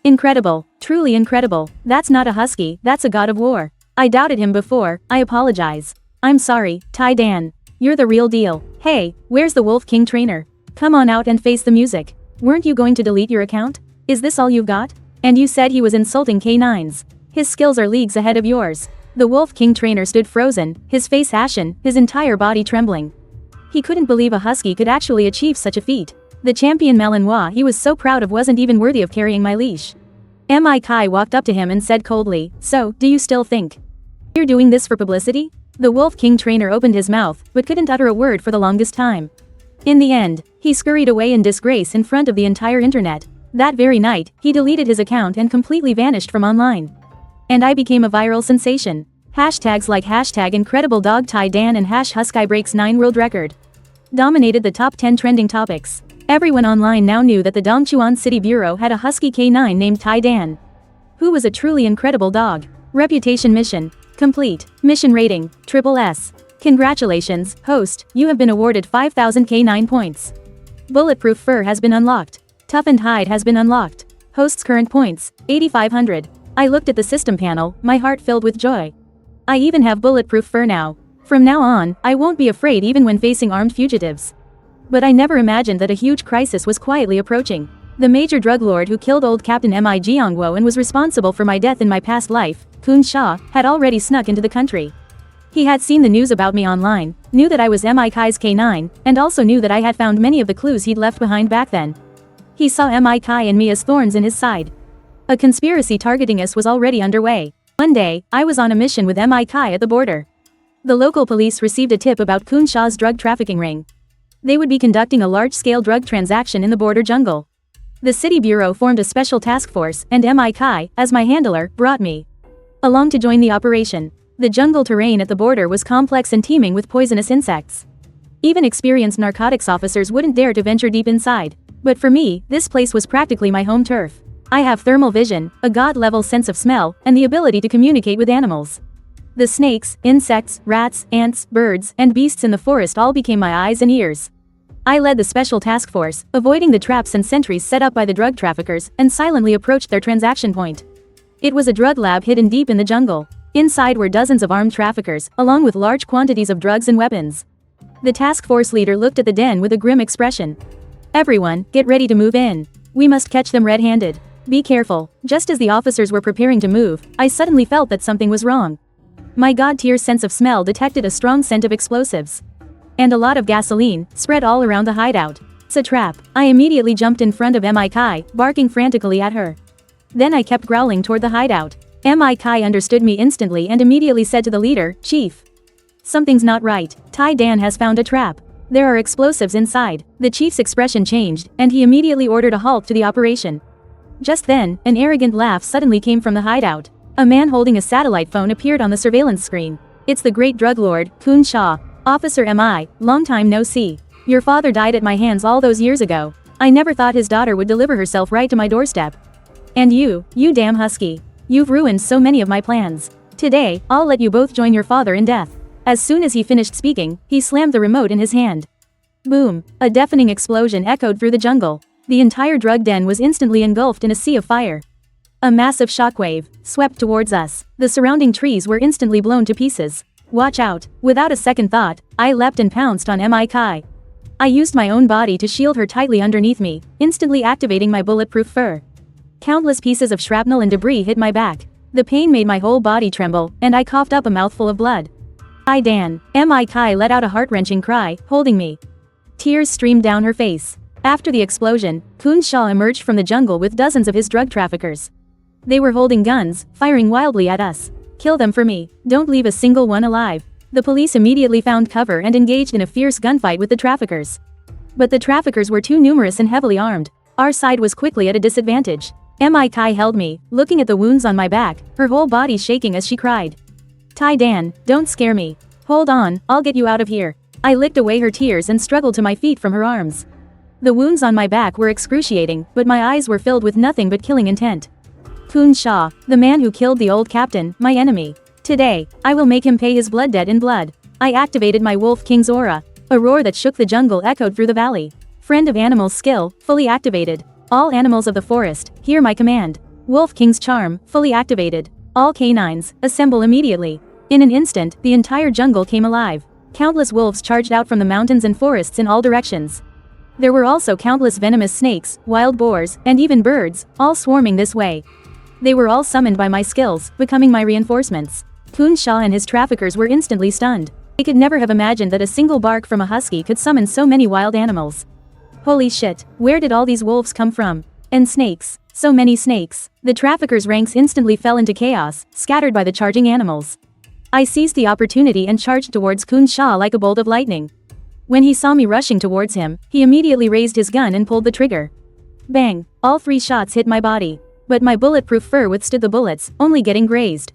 Incredible, truly incredible, that's not a husky, that's a god of war. I doubted him before, I apologize. I'm sorry, Tai Dan. You're the real deal. Hey, where's the Wolf King trainer? Come on out and face the music. Weren't you going to delete your account? Is this all you've got? And you said he was insulting K9s. His skills are leagues ahead of yours. The Wolf King trainer stood frozen, his face ashen, his entire body trembling. He couldn't believe a husky could actually achieve such a feat. The champion Manhwa he was so proud of wasn't even worthy of carrying my leash. Mi Kai walked up to him and said coldly, "So, do you still think you're doing this for publicity?" The Wolf King trainer opened his mouth, but couldn't utter a word for the longest time. In the end, he scurried away in disgrace in front of the entire internet. That very night, he deleted his account and completely vanished from online. And I became a viral sensation. Hashtags like #IncredibleDog Tai Dan and #Husky breaks 9 world record dominated the top 10 trending topics. Everyone online now knew that the Dongchuan City Bureau had a husky K9 named Tai Dan, who was a truly incredible dog. Reputation mission complete. Mission rating SSS. Congratulations, host, you have been awarded 5,000 K9 points. Bulletproof fur has been unlocked. Toughened hide has been unlocked. Host's current points 8,500. I looked at the system panel, my heart filled with joy. I even have bulletproof fur now. From now on, I won't be afraid even when facing armed fugitives. But I never imagined that a huge crisis was quietly approaching. The major drug lord who killed old Captain Mi Jiangwo and was responsible for my death in my past life, Kun Sha, had already snuck into the country. He had seen the news about me online, knew that I was Mi Kai's K9, and also knew that I had found many of the clues he'd left behind back then. He saw Mi Kai and me as thorns in his side. A conspiracy targeting us was already underway. One day, I was on a mission with Mi Kai at the border. The local police received a tip about Kun Sha's drug trafficking ring. They would be conducting a large-scale drug transaction in the border jungle. The city bureau formed a special task force, and Mi Kai, as my handler, brought me along to join the operation. The jungle terrain at the border was complex and teeming with poisonous insects. Even experienced narcotics officers wouldn't dare to venture deep inside. But for me, this place was practically my home turf. I have thermal vision, a god-level sense of smell, and the ability to communicate with animals. The snakes, insects, rats, ants, birds, and beasts in the forest all became my eyes and ears. I led the special task force, avoiding the traps and sentries set up by the drug traffickers, and silently approached their transaction point. It was a drug lab hidden deep in the jungle. Inside were dozens of armed traffickers, along with large quantities of drugs and weapons. The task force leader looked at the den with a grim expression. "Everyone, get ready to move in. We must catch them red-handed. Be careful." Just as the officers were preparing to move, I suddenly felt that something was wrong. My god-tier sense of smell detected a strong scent of explosives. And a lot of gasoline, spread all around the hideout. It's a trap. I immediately jumped in front of Mi Kai, barking frantically at her. Then I kept growling toward the hideout. Mi Kai understood me instantly and immediately said to the leader, "Chief, something's not right. Tai Dan has found a trap. There are explosives inside." The chief's expression changed, and he immediately ordered a halt to the operation. Just then, an arrogant laugh suddenly came from the hideout. A man holding a satellite phone appeared on the surveillance screen. "It's the great drug lord, Kun Sha. Officer Mi, long time no see. Your father died at my hands all those years ago. I never thought his daughter would deliver herself right to my doorstep. And you damn husky. You've ruined so many of my plans. Today, I'll let you both join your father in death." As soon as he finished speaking, he slammed the remote in his hand. Boom! A deafening explosion echoed through the jungle. The entire drug den was instantly engulfed in a sea of fire. A massive shockwave swept towards us. The surrounding trees were instantly blown to pieces. "Watch out." Without a second thought, I leapt and pounced on Mi Kai. I used my own body to shield her tightly underneath me, instantly activating my bulletproof fur. Countless pieces of shrapnel and debris hit my back. The pain made my whole body tremble, and I coughed up a mouthful of blood. "Tai Dan." Mi Kai let out a heart-wrenching cry, holding me. Tears streamed down her face. After the explosion, Kun Sha emerged from the jungle with dozens of his drug traffickers. They were holding guns, firing wildly at us. "Kill them for me. Don't leave a single one alive." The police immediately found cover and engaged in a fierce gunfight with the traffickers. But the traffickers were too numerous and heavily armed. Our side was quickly at a disadvantage. Mi Kai held me, looking at the wounds on my back, her whole body shaking as she cried. "Tai Dan, don't scare me. Hold on, I'll get you out of here." I licked away her tears and struggled to my feet from her arms. The wounds on my back were excruciating, but my eyes were filled with nothing but killing intent. Kun Sha, the man who killed the old captain, my enemy. Today, I will make him pay his blood debt in blood. I activated my Wolf King's aura. A roar that shook the jungle echoed through the valley. Friend of Animals skill, fully activated. All animals of the forest, hear my command. Wolf King's charm, fully activated. All canines, assemble immediately. In an instant, the entire jungle came alive. Countless wolves charged out from the mountains and forests in all directions. There were also countless venomous snakes, wild boars, and even birds, all swarming this way. They were all summoned by my skills, becoming my reinforcements. Kun Sha and his traffickers were instantly stunned. They could never have imagined that a single bark from a husky could summon so many wild animals. Holy shit, where did all these wolves come from? And snakes. So many snakes. The traffickers' ranks instantly fell into chaos, scattered by the charging animals. I seized the opportunity and charged towards Kun Sha like a bolt of lightning. When he saw me rushing towards him, he immediately raised his gun and pulled the trigger. Bang! All 3 shots hit my body. But my bulletproof fur withstood the bullets, only getting grazed.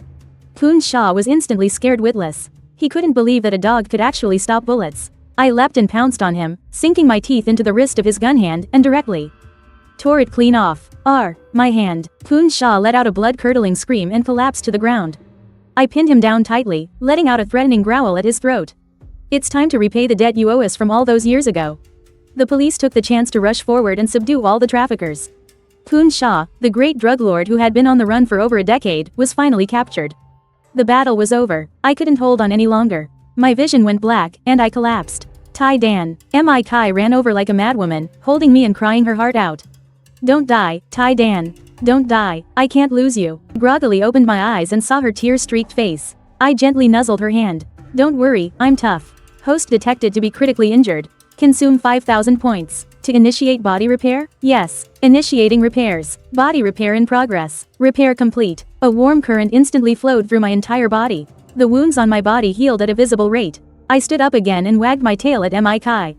Kun Sha was instantly scared witless. He couldn't believe that a dog could actually stop bullets. I leapt and pounced on him, sinking my teeth into the wrist of his gun hand, and directly tore it clean off. My hand. Kun Sha let out a blood-curdling scream and collapsed to the ground. I pinned him down tightly, letting out a threatening growl at his throat. It's time to repay the debt you owe us from all those years ago. The police took the chance to rush forward and subdue all the traffickers. Kun Sha, the great drug lord who had been on the run for over a decade, was finally captured. The battle was over. I couldn't hold on any longer. My vision went black, and I collapsed. Tai Dan. Mi Kai ran over like a madwoman, holding me and crying her heart out. Don't die, Tai Dan. Don't die, I can't lose you. Groggily opened my eyes and saw her tear-streaked face. I gently nuzzled her hand. Don't worry, I'm tough. Host detected to be critically injured. Consume 5,000 points. To initiate body repair? Yes. Initiating repairs. Body repair in progress. Repair complete. A warm current instantly flowed through my entire body. The wounds on my body healed at a visible rate. I stood up again and wagged my tail at Mi Kai.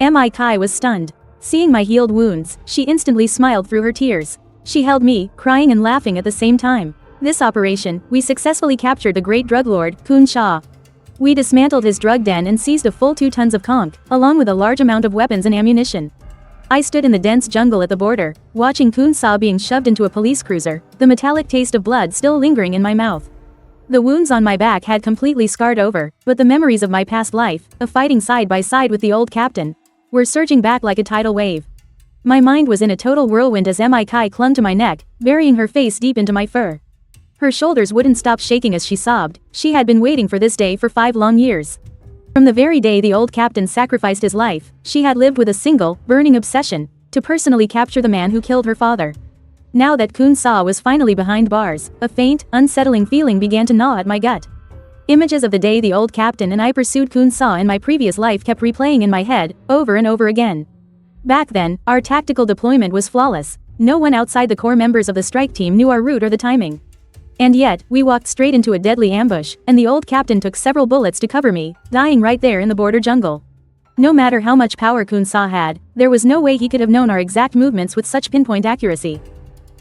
Mi Kai was stunned. Seeing my healed wounds, she instantly smiled through her tears. She held me, crying and laughing at the same time. This operation, we successfully captured the great drug lord, Kun Sha. We dismantled his drug den and seized a full 2 tons of conch, along with a large amount of weapons and ammunition. I stood in the dense jungle at the border, watching Kun Sha being shoved into a police cruiser, the metallic taste of blood still lingering in my mouth. The wounds on my back had completely scarred over, but the memories of my past life, of fighting side by side with the old captain, were surging back like a tidal wave. My mind was in a total whirlwind as Mi Kai clung to my neck, burying her face deep into my fur. Her shoulders wouldn't stop shaking as she sobbed. She had been waiting for this day for 5 long years. From the very day the old captain sacrificed his life, she had lived with a single, burning obsession, to personally capture the man who killed her father. Now that Kun Sha was finally behind bars, a faint, unsettling feeling began to gnaw at my gut. Images of the day the old captain and I pursued Kun Sha in my previous life kept replaying in my head, over and over again. Back then, our tactical deployment was flawless. No one outside the core members of the strike team knew our route or the timing. And yet, we walked straight into a deadly ambush, and the old captain took several bullets to cover me, dying right there in the border jungle. No matter how much power Kun Sha had, there was no way he could have known our exact movements with such pinpoint accuracy.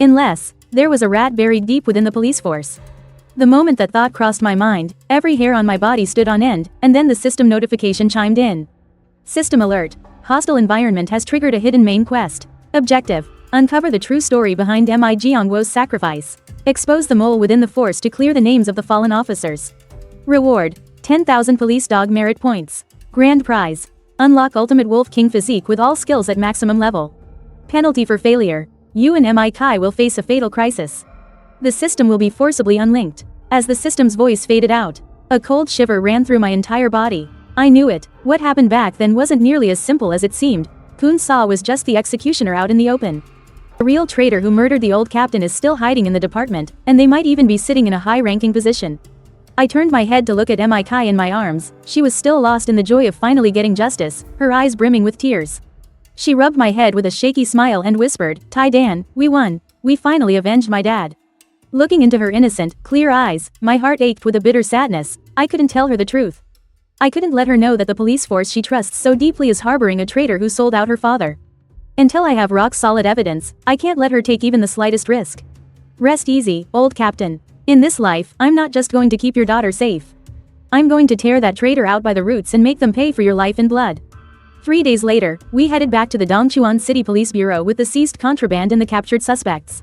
Unless, there was a rat buried deep within the police force. The moment that thought crossed my mind, every hair on my body stood on end, and then the system notification chimed in. System alert. Hostile environment has triggered a hidden main quest. Objective: uncover the true story behind Mi Jiangwo's sacrifice. Expose the mole within the force to clear the names of the fallen officers. Reward: 10,000 police dog merit points. Grand prize: unlock ultimate Wolf King physique with all skills at maximum level. Penalty for failure: you and Mi Kai will face a fatal crisis. The system will be forcibly unlinked. As the system's voice faded out, a cold shiver ran through my entire body. I knew it. What happened back then wasn't nearly as simple as it seemed. Kun Sha was just the executioner out in the open. The real traitor who murdered the old captain is still hiding in the department, and they might even be sitting in a high-ranking position. I turned my head to look at Mi Kai in my arms. She was still lost in the joy of finally getting justice, her eyes brimming with tears. She rubbed my head with a shaky smile and whispered, "Tai Dan, we won. We finally avenged my dad." Looking into her innocent, clear eyes, my heart ached with a bitter sadness. I couldn't tell her the truth. I couldn't let her know that the police force she trusts so deeply is harboring a traitor who sold out her father. Until I have rock-solid evidence, I can't let her take even the slightest risk. Rest easy, old captain. In this life, I'm not just going to keep your daughter safe. I'm going to tear that traitor out by the roots and make them pay for your life in blood. 3 days later, we headed back to the Dongchuan City Police Bureau with the seized contraband and the captured suspects.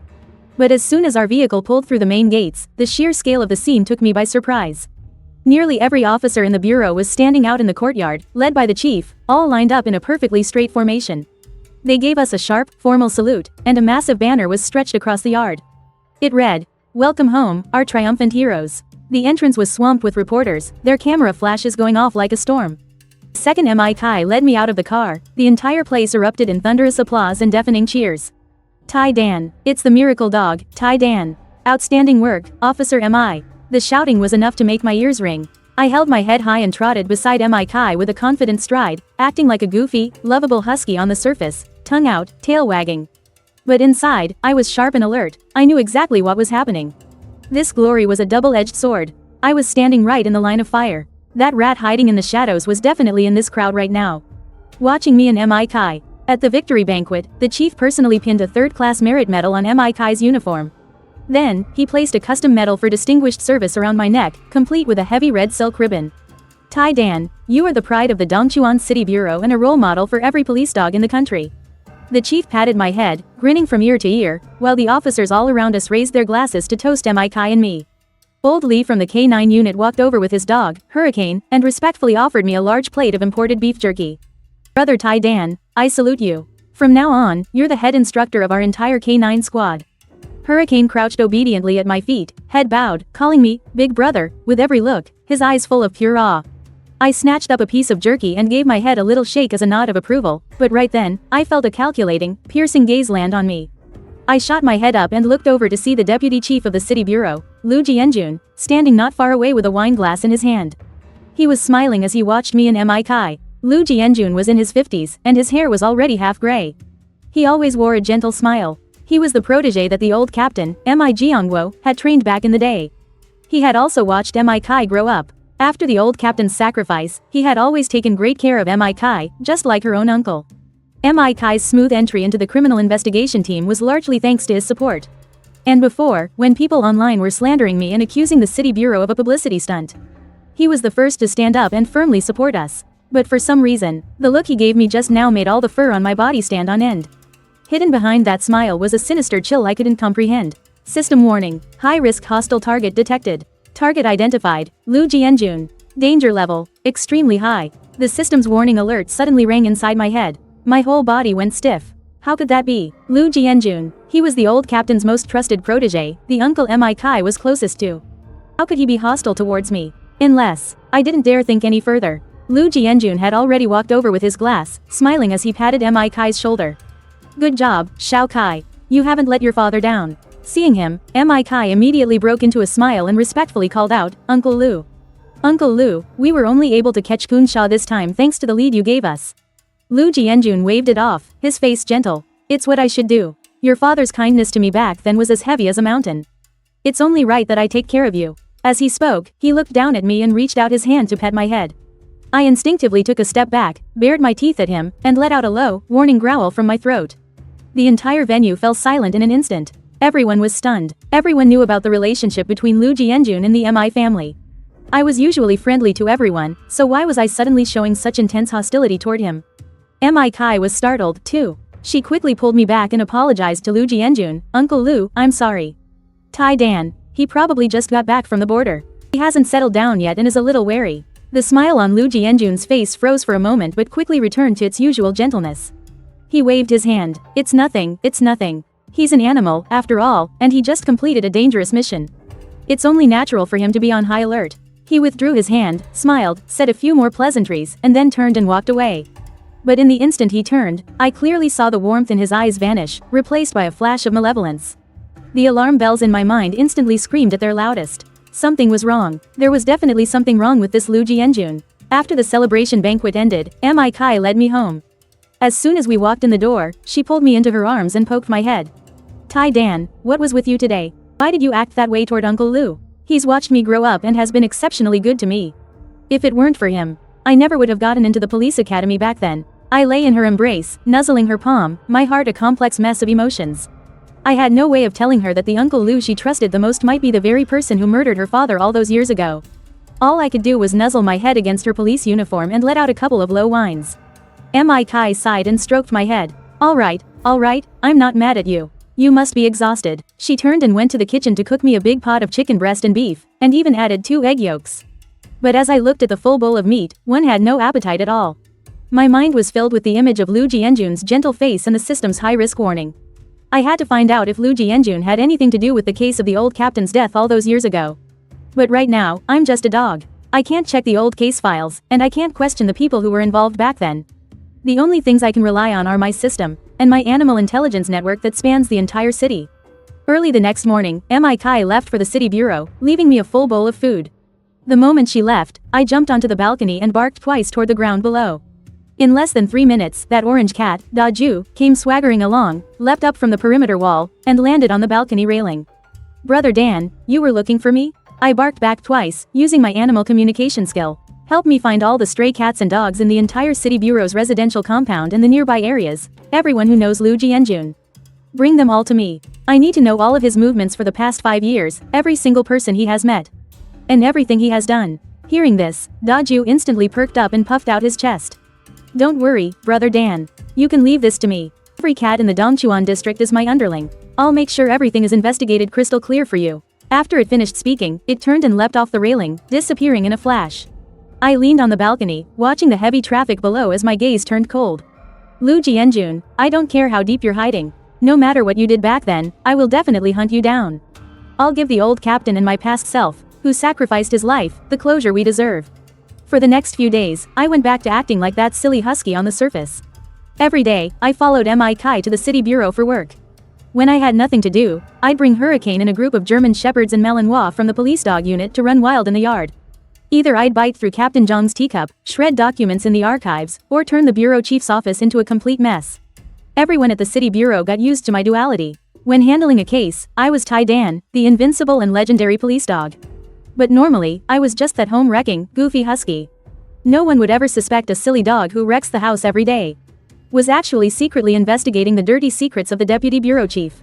But as soon as our vehicle pulled through the main gates, the sheer scale of the scene took me by surprise. Nearly every officer in the bureau was standing out in the courtyard, led by the chief, all lined up in a perfectly straight formation. They gave us a sharp, formal salute, and a massive banner was stretched across the yard. It read, "Welcome home, our triumphant heroes." The entrance was swamped with reporters, their camera flashes going off like a storm. Second Mi Kai led me out of the car, the entire place erupted in thunderous applause and deafening cheers. Tai Dan, it's the miracle dog, Tai Dan. Outstanding work, Officer Mi. The shouting was enough to make my ears ring. I held my head high and trotted beside Mi Kai with a confident stride, acting like a goofy, lovable husky on the surface, tongue out, tail wagging. But inside, I was sharp and alert, I knew exactly what was happening. This glory was a double-edged sword. I was standing right in the line of fire. That rat hiding in the shadows was definitely in this crowd right now. Watching me and Mi Kai. At the victory banquet, the chief personally pinned a third-class merit medal on Mi Kai's uniform. Then, he placed a custom medal for distinguished service around my neck, complete with a heavy red silk ribbon. Tai Dan, you are the pride of the Dongchuan City Bureau and a role model for every police dog in the country. The chief patted my head, grinning from ear to ear, while the officers all around us raised their glasses to toast Mi Kai and me. Old Lee from the K9 unit walked over with his dog, Hurricane, and respectfully offered me a large plate of imported beef jerky. Brother Tai Dan, I salute you. From now on, you're the head instructor of our entire K9 squad. Hurricane crouched obediently at my feet, head bowed, calling me, Big Brother, with every look, his eyes full of pure awe. I snatched up a piece of jerky and gave my head a little shake as a nod of approval, but right then, I felt a calculating, piercing gaze land on me. I shot my head up and looked over to see the deputy chief of the city bureau, Lu Jianjun, standing not far away with a wine glass in his hand. He was smiling as he watched me and Mi Kai. Lu Jianjun was in his 50s, and his hair was already half gray. He always wore a gentle smile. He was the protege that the old captain, Mi Jiangguo, had trained back in the day. He had also watched Mi Kai grow up. After the old captain's sacrifice, he had always taken great care of Mi Kai, just like her own uncle. Mi Kai's smooth entry into the criminal investigation team was largely thanks to his support. And before, when people online were slandering me and accusing the city bureau of a publicity stunt, he was the first to stand up and firmly support us. But for some reason, the look he gave me just now made all the fur on my body stand on end. Hidden behind that smile was a sinister chill I couldn't comprehend. System warning. High-risk hostile target detected. Target identified. Lu Jianjun. Danger level. Extremely high. The system's warning alert suddenly rang inside my head. My whole body went stiff. How could that be? Lu Jianjun. He was the old captain's most trusted protege, the uncle Mi Kai was closest to. How could he be hostile towards me? Unless. I didn't dare think any further. Lu Jianjun had already walked over with his glass, smiling as he patted Mi Kai's shoulder. Good job, Shao Kai. You haven't let your father down. Seeing him, Mi Kai immediately broke into a smile and respectfully called out, Uncle Lu. Uncle Lu, we were only able to catch Kun Sha this time thanks to the lead you gave us. Lu Jianjun waved it off, his face gentle. It's what I should do. Your father's kindness to me back then was as heavy as a mountain. It's only right that I take care of you. As he spoke, he looked down at me and reached out his hand to pet my head. I instinctively took a step back, bared my teeth at him, and let out a low, warning growl from my throat. The entire venue fell silent in an instant. Everyone was stunned. Everyone knew about the relationship between Lu Jianjun and the Mi family. I was usually friendly to everyone, so why was I suddenly showing such intense hostility toward him? Mi Kai was startled, too. She quickly pulled me back and apologized to Lu Jianjun. Uncle Lu, I'm sorry. Tai Dan. He probably just got back from the border. He hasn't settled down yet and is a little wary. The smile on Lu Jianjun's face froze for a moment but quickly returned to its usual gentleness. He waved his hand. It's nothing, it's nothing. He's an animal, after all, and he just completed a dangerous mission. It's only natural for him to be on high alert. He withdrew his hand, smiled, said a few more pleasantries, and then turned and walked away. But in the instant he turned, I clearly saw the warmth in his eyes vanish, replaced by a flash of malevolence. The alarm bells in my mind instantly screamed at their loudest. Something was wrong. There was definitely something wrong with this Lu Jianjun. After the celebration banquet ended, Mi Kai led me home. As soon as we walked in the door, she pulled me into her arms and poked my head. Tai Dan, what was with you today? Why did you act that way toward Uncle Lu? He's watched me grow up and has been exceptionally good to me. If it weren't for him, I never would have gotten into the police academy back then. I lay in her embrace, nuzzling her palm, my heart a complex mess of emotions. I had no way of telling her that the Uncle Lu she trusted the most might be the very person who murdered her father all those years ago. All I could do was nuzzle my head against her police uniform and let out a couple of low whines. Mi Kai sighed and stroked my head. Alright, I'm not mad at you. You must be exhausted. She turned and went to the kitchen to cook me a big pot of chicken breast and beef, and even added 2 egg yolks. But as I looked at the full bowl of meat, one had no appetite at all. My mind was filled with the image of Liu Jianjun's gentle face and the system's high-risk warning. I had to find out if Liu Jianjun had anything to do with the case of the old captain's death all those years ago. But right now, I'm just a dog. I can't check the old case files, and I can't question the people who were involved back then. The only things I can rely on are my system, and my animal intelligence network that spans the entire city. Early the next morning, Mi Kai left for the city bureau, leaving me a full bowl of food. The moment she left, I jumped onto the balcony and barked twice toward the ground below. In less than 3 minutes, that orange cat, Da Ju, came swaggering along, leapt up from the perimeter wall, and landed on the balcony railing. Brother Dan, you were looking for me? I barked back twice, using my animal communication skill. Help me find all the stray cats and dogs in the entire city bureau's residential compound and the nearby areas, everyone who knows Liu Jianjun. Bring them all to me. I need to know all of his movements for the past 5 years, every single person he has met. And everything he has done. Hearing this, Da Ju instantly perked up and puffed out his chest. Don't worry, Brother Dan. You can leave this to me. Every cat in the Dongchuan district is my underling. I'll make sure everything is investigated crystal clear for you. After it finished speaking, it turned and leapt off the railing, disappearing in a flash. I leaned on the balcony, watching the heavy traffic below as my gaze turned cold. Liu Jianjun, I don't care how deep you're hiding. No matter what you did back then, I will definitely hunt you down. I'll give the old captain and my past self, who sacrificed his life, the closure we deserve. For the next few days, I went back to acting like that silly husky on the surface. Every day, I followed Mi Kai to the city bureau for work. When I had nothing to do, I'd bring Hurricane and a group of German shepherds and Manhwa from the police dog unit to run wild in the yard. Either I'd bite through Captain Zhang's teacup, shred documents in the archives, or turn the bureau chief's office into a complete mess. Everyone at the city bureau got used to my duality. When handling a case, I was Tai Dan, the invincible and legendary police dog. But normally, I was just that home-wrecking, goofy husky. No one would ever suspect a silly dog who wrecks the house every day was actually secretly investigating the dirty secrets of the deputy bureau chief.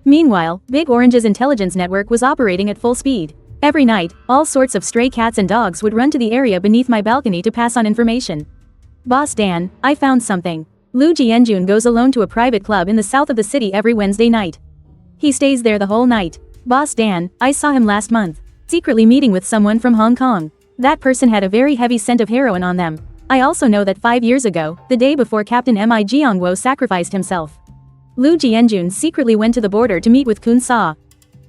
Meanwhile, Big Orange's intelligence network was operating at full speed. Every night, all sorts of stray cats and dogs would run to the area beneath my balcony to pass on information. Boss Dan, I found something. Liu Jianjun goes alone to a private club in the south of the city every Wednesday night. He stays there the whole night. Boss Dan, I saw him last month, secretly meeting with someone from Hong Kong. That person had a very heavy scent of heroin on them. I also know that 5 years ago, the day before Captain Mi Jiangwo sacrificed himself, Liu Jianjun secretly went to the border to meet with Kun Sa.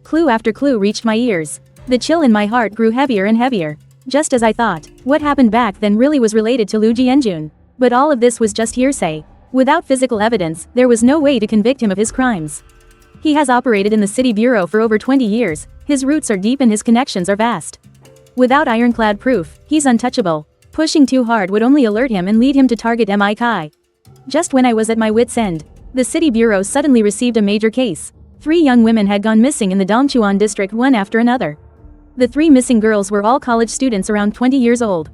Clue after clue reached my ears. The chill in my heart grew heavier and heavier. Just as I thought, what happened back then really was related to Liu Jianjun. But all of this was just hearsay. Without physical evidence, there was no way to convict him of his crimes. He has operated in the city bureau for over 20 years, his roots are deep and his connections are vast. Without ironclad proof, he's untouchable. Pushing too hard would only alert him and lead him to target Mi Kai. Just when I was at my wit's end, the city bureau suddenly received a major case. 3 young women had gone missing in the Dongchuan district one after another. The 3 missing girls were all college students around 20 years old.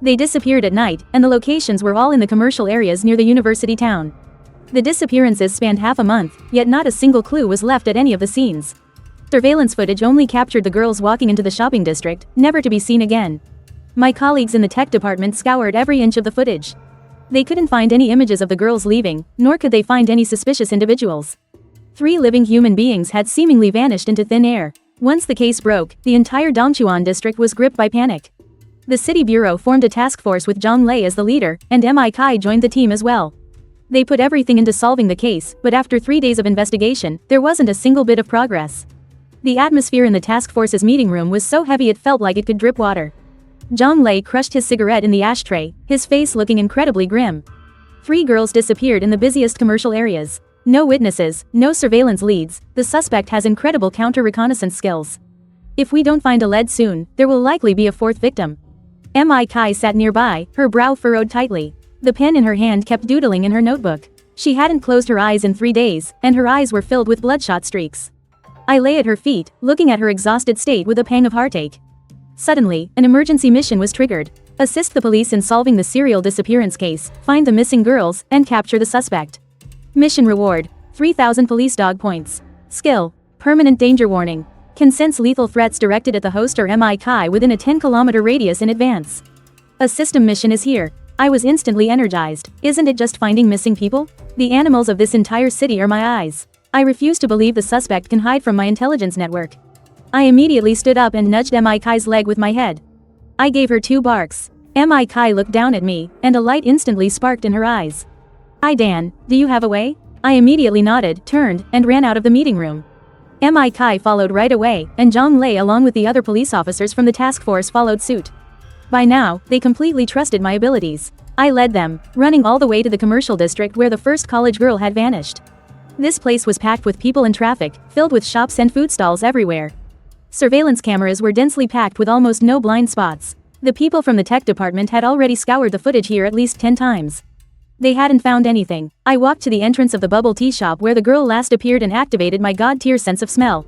They disappeared at night, and the locations were all in the commercial areas near the university town. The disappearances spanned half a month, yet not a single clue was left at any of the scenes. Surveillance footage only captured the girls walking into the shopping district, never to be seen again. My colleagues in the tech department scoured every inch of the footage. They couldn't find any images of the girls leaving, nor could they find any suspicious individuals. 3 living human beings had seemingly vanished into thin air. Once the case broke, the entire Dongchuan district was gripped by panic. The city bureau formed a task force with Zhang Lei as the leader, and Mi Kai joined the team as well. They put everything into solving the case, but after 3 days of investigation, there wasn't a single bit of progress. The atmosphere in the task force's meeting room was so heavy it felt like it could drip water. Zhang Lei crushed his cigarette in the ashtray, his face looking incredibly grim. 3 girls disappeared in the busiest commercial areas. No witnesses, no surveillance leads, the suspect has incredible counter-reconnaissance skills. If we don't find a lead soon, there will likely be a 4th victim. Mi Kai sat nearby, her brow furrowed tightly. The pen in her hand kept doodling in her notebook. She hadn't closed her eyes in 3 days, and her eyes were filled with bloodshot streaks. I lay at her feet, looking at her exhausted state with a pang of heartache. Suddenly, an emergency mission was triggered. Assist the police in solving the serial disappearance case, find the missing girls, and capture the suspect. Mission reward: 3,000 police dog points. Skill: permanent danger warning. Can sense lethal threats directed at the host or MI Kai within a 10-kilometer radius in advance. A system mission is here. I was instantly energized. Isn't it just finding missing people? The animals of this entire city are my eyes. I refuse to believe the suspect can hide from my intelligence network. I immediately stood up and nudged MI Kai's leg with my head. I gave her 2 barks. MI Kai looked down at me, and a light instantly sparked in her eyes. "Hi Dan, do you have a way?" I immediately nodded, turned, and ran out of the meeting room. MI Kai followed right away, and Zhang Lei along with the other police officers from the task force followed suit. By now, they completely trusted my abilities. I led them, running all the way to the commercial district where the first college girl had vanished. This place was packed with people and traffic, filled with shops and food stalls everywhere. Surveillance cameras were densely packed with almost no blind spots. The people from the tech department had already scoured the footage here at least 10 times. They hadn't found anything. I walked to the entrance of the bubble tea shop where the girl last appeared and activated my god-tier sense of smell.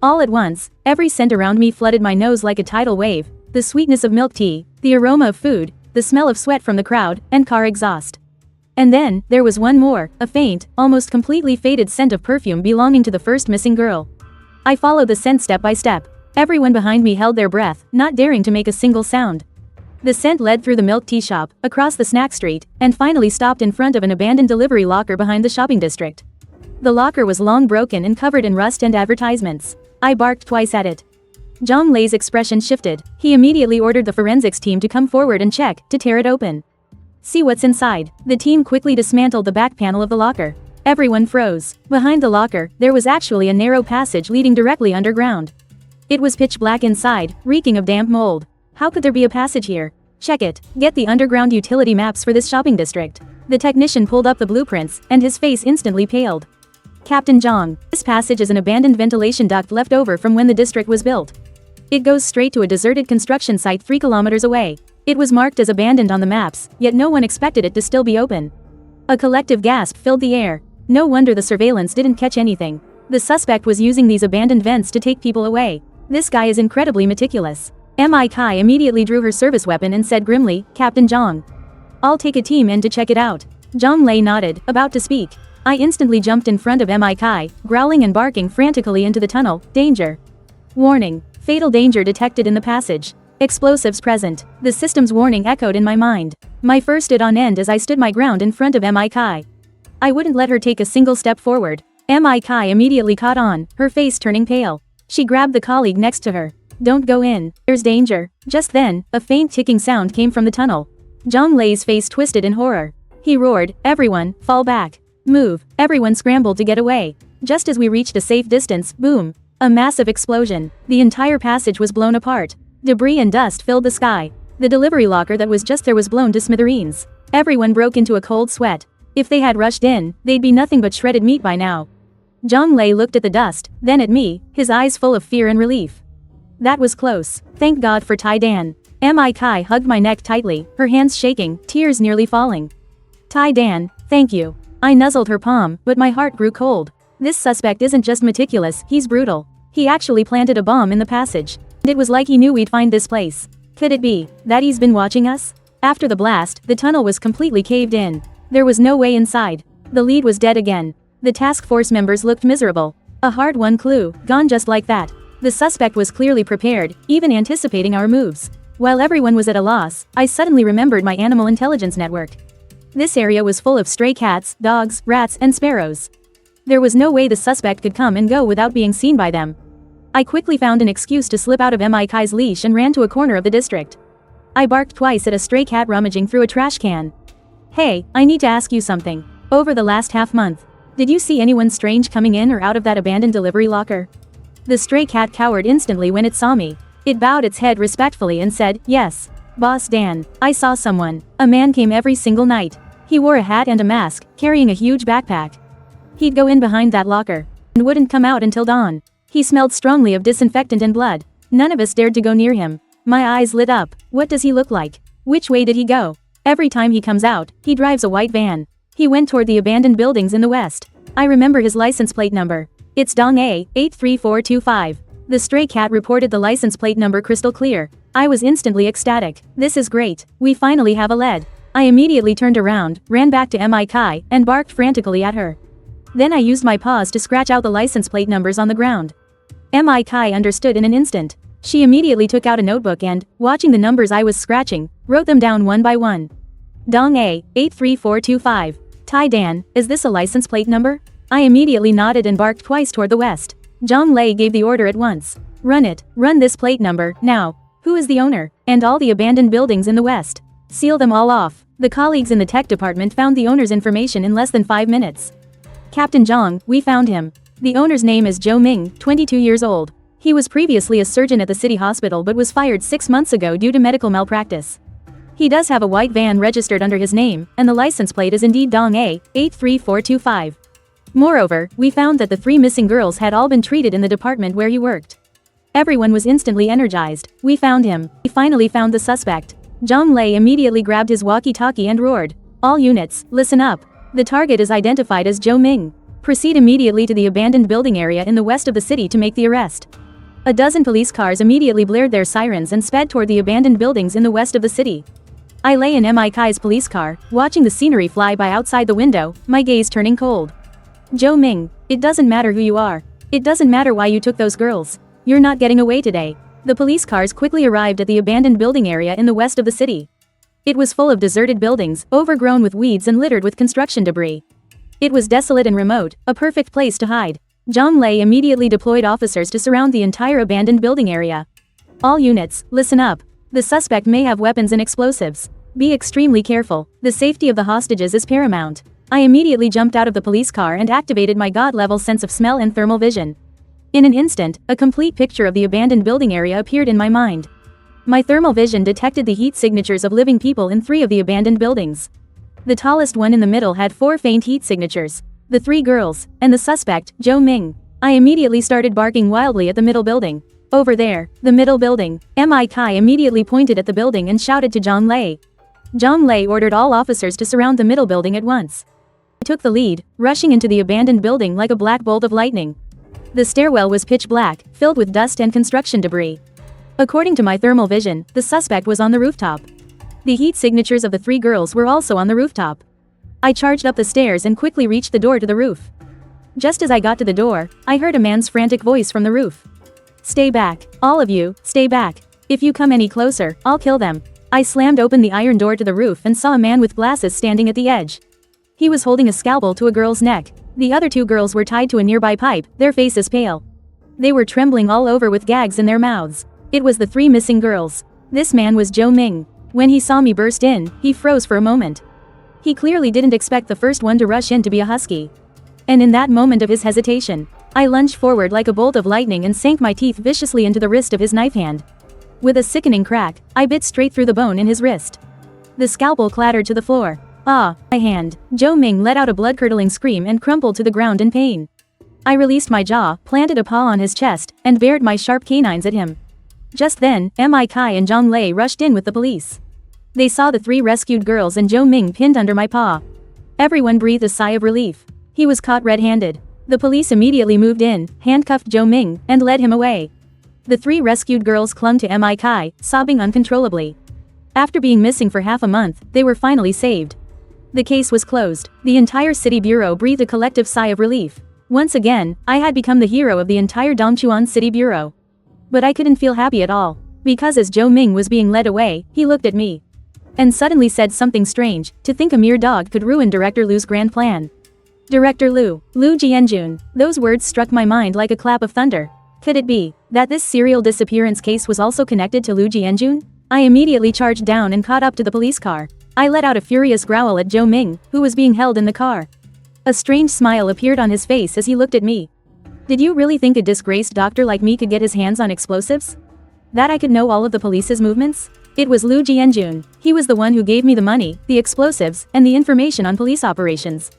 All at once, every scent around me flooded my nose like a tidal wave: the sweetness of milk tea, the aroma of food, the smell of sweat from the crowd, and car exhaust. And then, there was one more, a faint, almost completely faded scent of perfume belonging to the first missing girl. I followed the scent step by step. Everyone behind me held their breath, not daring to make a single sound. The scent led through the milk tea shop, across the snack street, and finally stopped in front of an abandoned delivery locker behind the shopping district. The locker was long broken and covered in rust and advertisements. I barked twice at it. Zhang Lei's expression shifted. He immediately ordered the forensics team to come forward and check, to tear it open. "See what's inside." The team quickly dismantled the back panel of the locker. Everyone froze. Behind the locker, there was actually a narrow passage leading directly underground. It was pitch black inside, reeking of damp mold. How could there be a passage here? "Check it. Get the underground utility maps for this shopping district." The technician pulled up the blueprints, and his face instantly paled. "Captain Zhang, this passage is an abandoned ventilation duct left over from when the district was built. It goes straight to a deserted construction site 3 kilometers away. It was marked as abandoned on the maps, yet no one expected it to still be open." A collective gasp filled the air. No wonder the surveillance didn't catch anything. The suspect was using these abandoned vents to take people away. This guy is incredibly meticulous. MI Kai immediately drew her service weapon and said grimly, "Captain Zhang, I'll take a team in to check it out." Zhang Lei nodded, about to speak. I instantly jumped in front of MI Kai, growling and barking frantically into the tunnel. "Danger! Warning! Fatal danger detected in the passage. Explosives present." The system's warning echoed in my mind. My fur stood on end as I stood my ground in front of MI Kai. I wouldn't let her take a single step forward. MI Kai immediately caught on, her face turning pale. She grabbed the colleague next to her. "Don't go in. There's danger." Just then, a faint ticking sound came from the tunnel. Zhang Lei's face twisted in horror. He roared, "Everyone, fall back. Move." Everyone scrambled to get away. Just as we reached a safe distance, boom. A massive explosion. The entire passage was blown apart. Debris and dust filled the sky. The delivery locker that was just there was blown to smithereens. Everyone broke into a cold sweat. If they had rushed in, they'd be nothing but shredded meat by now. Zhang Lei looked at the dust, then at me, his eyes full of fear and relief. That was close. Thank God for Tai Dan. MI Kai hugged my neck tightly, her hands shaking, tears nearly falling. "Tai Dan, thank you." I nuzzled her palm, but my heart grew cold. This suspect isn't just meticulous, he's brutal. He actually planted a bomb in the passage. It was like he knew we'd find this place. Could it be that he's been watching us? After the blast, the tunnel was completely caved in. There was no way inside. The lead was dead again. The task force members looked miserable. A hard-won clue, gone just like that. The suspect was clearly prepared, even anticipating our moves. While everyone was at a loss, I suddenly remembered my animal intelligence network. This area was full of stray cats, dogs, rats, and sparrows. There was no way the suspect could come and go without being seen by them. I quickly found an excuse to slip out of MI Kai's leash and ran to a corner of the district. I barked twice at a stray cat rummaging through a trash can. "Hey, I need to ask you something. Over the last half-month, did you see anyone strange coming in or out of that abandoned delivery locker?" The stray cat cowered instantly when it saw me. It bowed its head respectfully and said, "Yes, Boss Dan, I saw someone. A man came every single night. He wore a hat and a mask, carrying a huge backpack. He'd go in behind that locker and wouldn't come out until dawn. He smelled strongly of disinfectant and blood. None of us dared to go near him." My eyes lit up. What does he look like? Which way did he go? Every time he comes out, he drives a white van. He went toward the abandoned buildings in the west. I remember his license plate number. It's Dong A, 83425. The stray cat reported the license plate number crystal clear. I was instantly ecstatic. This is great. We finally have a lead. I immediately turned around, ran back to MI Kai, and barked frantically at her. Then I used my paws to scratch out the license plate numbers on the ground. Mi Kai understood in an instant. She immediately took out a notebook and, watching the numbers I was scratching, wrote them down one by one. Dong A, 83425. Tai Dan, is this a license plate number? I immediately nodded and barked twice toward the west. Zhang Lei gave the order at once. Run it, run this plate number, now. Who is the owner? And all the abandoned buildings in the west. Seal them all off. The colleagues in the tech department found the owner's information in less than 5 minutes. Captain Zhang, we found him. The owner's name is Zhou Ming, 22 years old. He was previously a surgeon at the city hospital but was fired 6 months ago due to medical malpractice. He does have a white van registered under his name, and the license plate is indeed Dong A, 83425. Moreover, we found that the 3 missing girls had all been treated in the department where he worked. Everyone was instantly energized. We found him. We finally found the suspect. Zhang Lei immediately grabbed his walkie-talkie and roared. All units, listen up. The target is identified as Zhou Ming. Proceed immediately to the abandoned building area in the west of the city to make the arrest. A dozen police cars immediately blared their sirens and sped toward the abandoned buildings in the west of the city. I lay in Mi Kai's police car, watching the scenery fly by outside the window, my gaze turning cold. Zhou Ming, it doesn't matter who you are. It doesn't matter why you took those girls. You're not getting away today. The police cars quickly arrived at the abandoned building area in the west of the city. It was full of deserted buildings, overgrown with weeds and littered with construction debris. It was desolate and remote, a perfect place to hide. Zhang Lei immediately deployed officers to surround the entire abandoned building area. All units, listen up. The suspect may have weapons and explosives. Be extremely careful. The safety of the hostages is paramount. I immediately jumped out of the police car and activated my god-level sense of smell and thermal vision. In an instant, a complete picture of the abandoned building area appeared in my mind. My thermal vision detected the heat signatures of living people in 3 of the abandoned buildings. The tallest one in the middle had 4 faint heat signatures. The 3 girls, and the suspect, Zhou Ming. I immediately started barking wildly at the middle building. Over there, the middle building. Mi Kai immediately pointed at the building and shouted to Zhang Lei. Zhang Lei ordered all officers to surround the middle building at once. I took the lead, rushing into the abandoned building like a black bolt of lightning. The stairwell was pitch black, filled with dust and construction debris. According to my thermal vision, the suspect was on the rooftop. The heat signatures of the 3 girls were also on the rooftop. I charged up the stairs and quickly reached the door to the roof. Just as I got to the door, I heard a man's frantic voice from the roof. Stay back. All of you, stay back. If you come any closer, I'll kill them. I slammed open the iron door to the roof and saw a man with glasses standing at the edge. He was holding a scalpel to a girl's neck. The other 2 girls were tied to a nearby pipe, their faces pale. They were trembling all over with gags in their mouths. It was the 3 missing girls. This man was Zhou Ming. When he saw me burst in, he froze for a moment. He clearly didn't expect the first one to rush in to be a husky. And in that moment of his hesitation, I lunged forward like a bolt of lightning and sank my teeth viciously into the wrist of his knife hand. With a sickening crack, I bit straight through the bone in his wrist. The scalpel clattered to the floor. Ah, my hand. Zhou Ming let out a blood-curdling scream and crumpled to the ground in pain. I released my jaw, planted a paw on his chest, and bared my sharp canines at him. Just then, Mi Kai and Zhang Lei rushed in with the police. They saw the 3 rescued girls and Zhou Ming pinned under my paw. Everyone breathed a sigh of relief. He was caught red-handed. The police immediately moved in, handcuffed Zhou Ming, and led him away. The 3 rescued girls clung to Mi Kai, sobbing uncontrollably. After being missing for half a month, they were finally saved. The case was closed. The entire city bureau breathed a collective sigh of relief. Once again, I had become the hero of the entire Dongchuan City Bureau. But I couldn't feel happy at all. Because as Zhou Ming was being led away, he looked at me. And suddenly said something strange, to think a mere dog could ruin Director Lu's grand plan. Director Lu Jianjun. Those words struck my mind like a clap of thunder. Could it be that this serial disappearance case was also connected to Lu Jianjun? I immediately charged down and caught up to the police car. I let out a furious growl at Zhou Ming, who was being held in the car. A strange smile appeared on his face as he looked at me. Did you really think a disgraced doctor like me could get his hands on explosives? That I could know all of the police's movements? It was Lu Jianjun. He was the one who gave me the money, the explosives, and the information on police operations.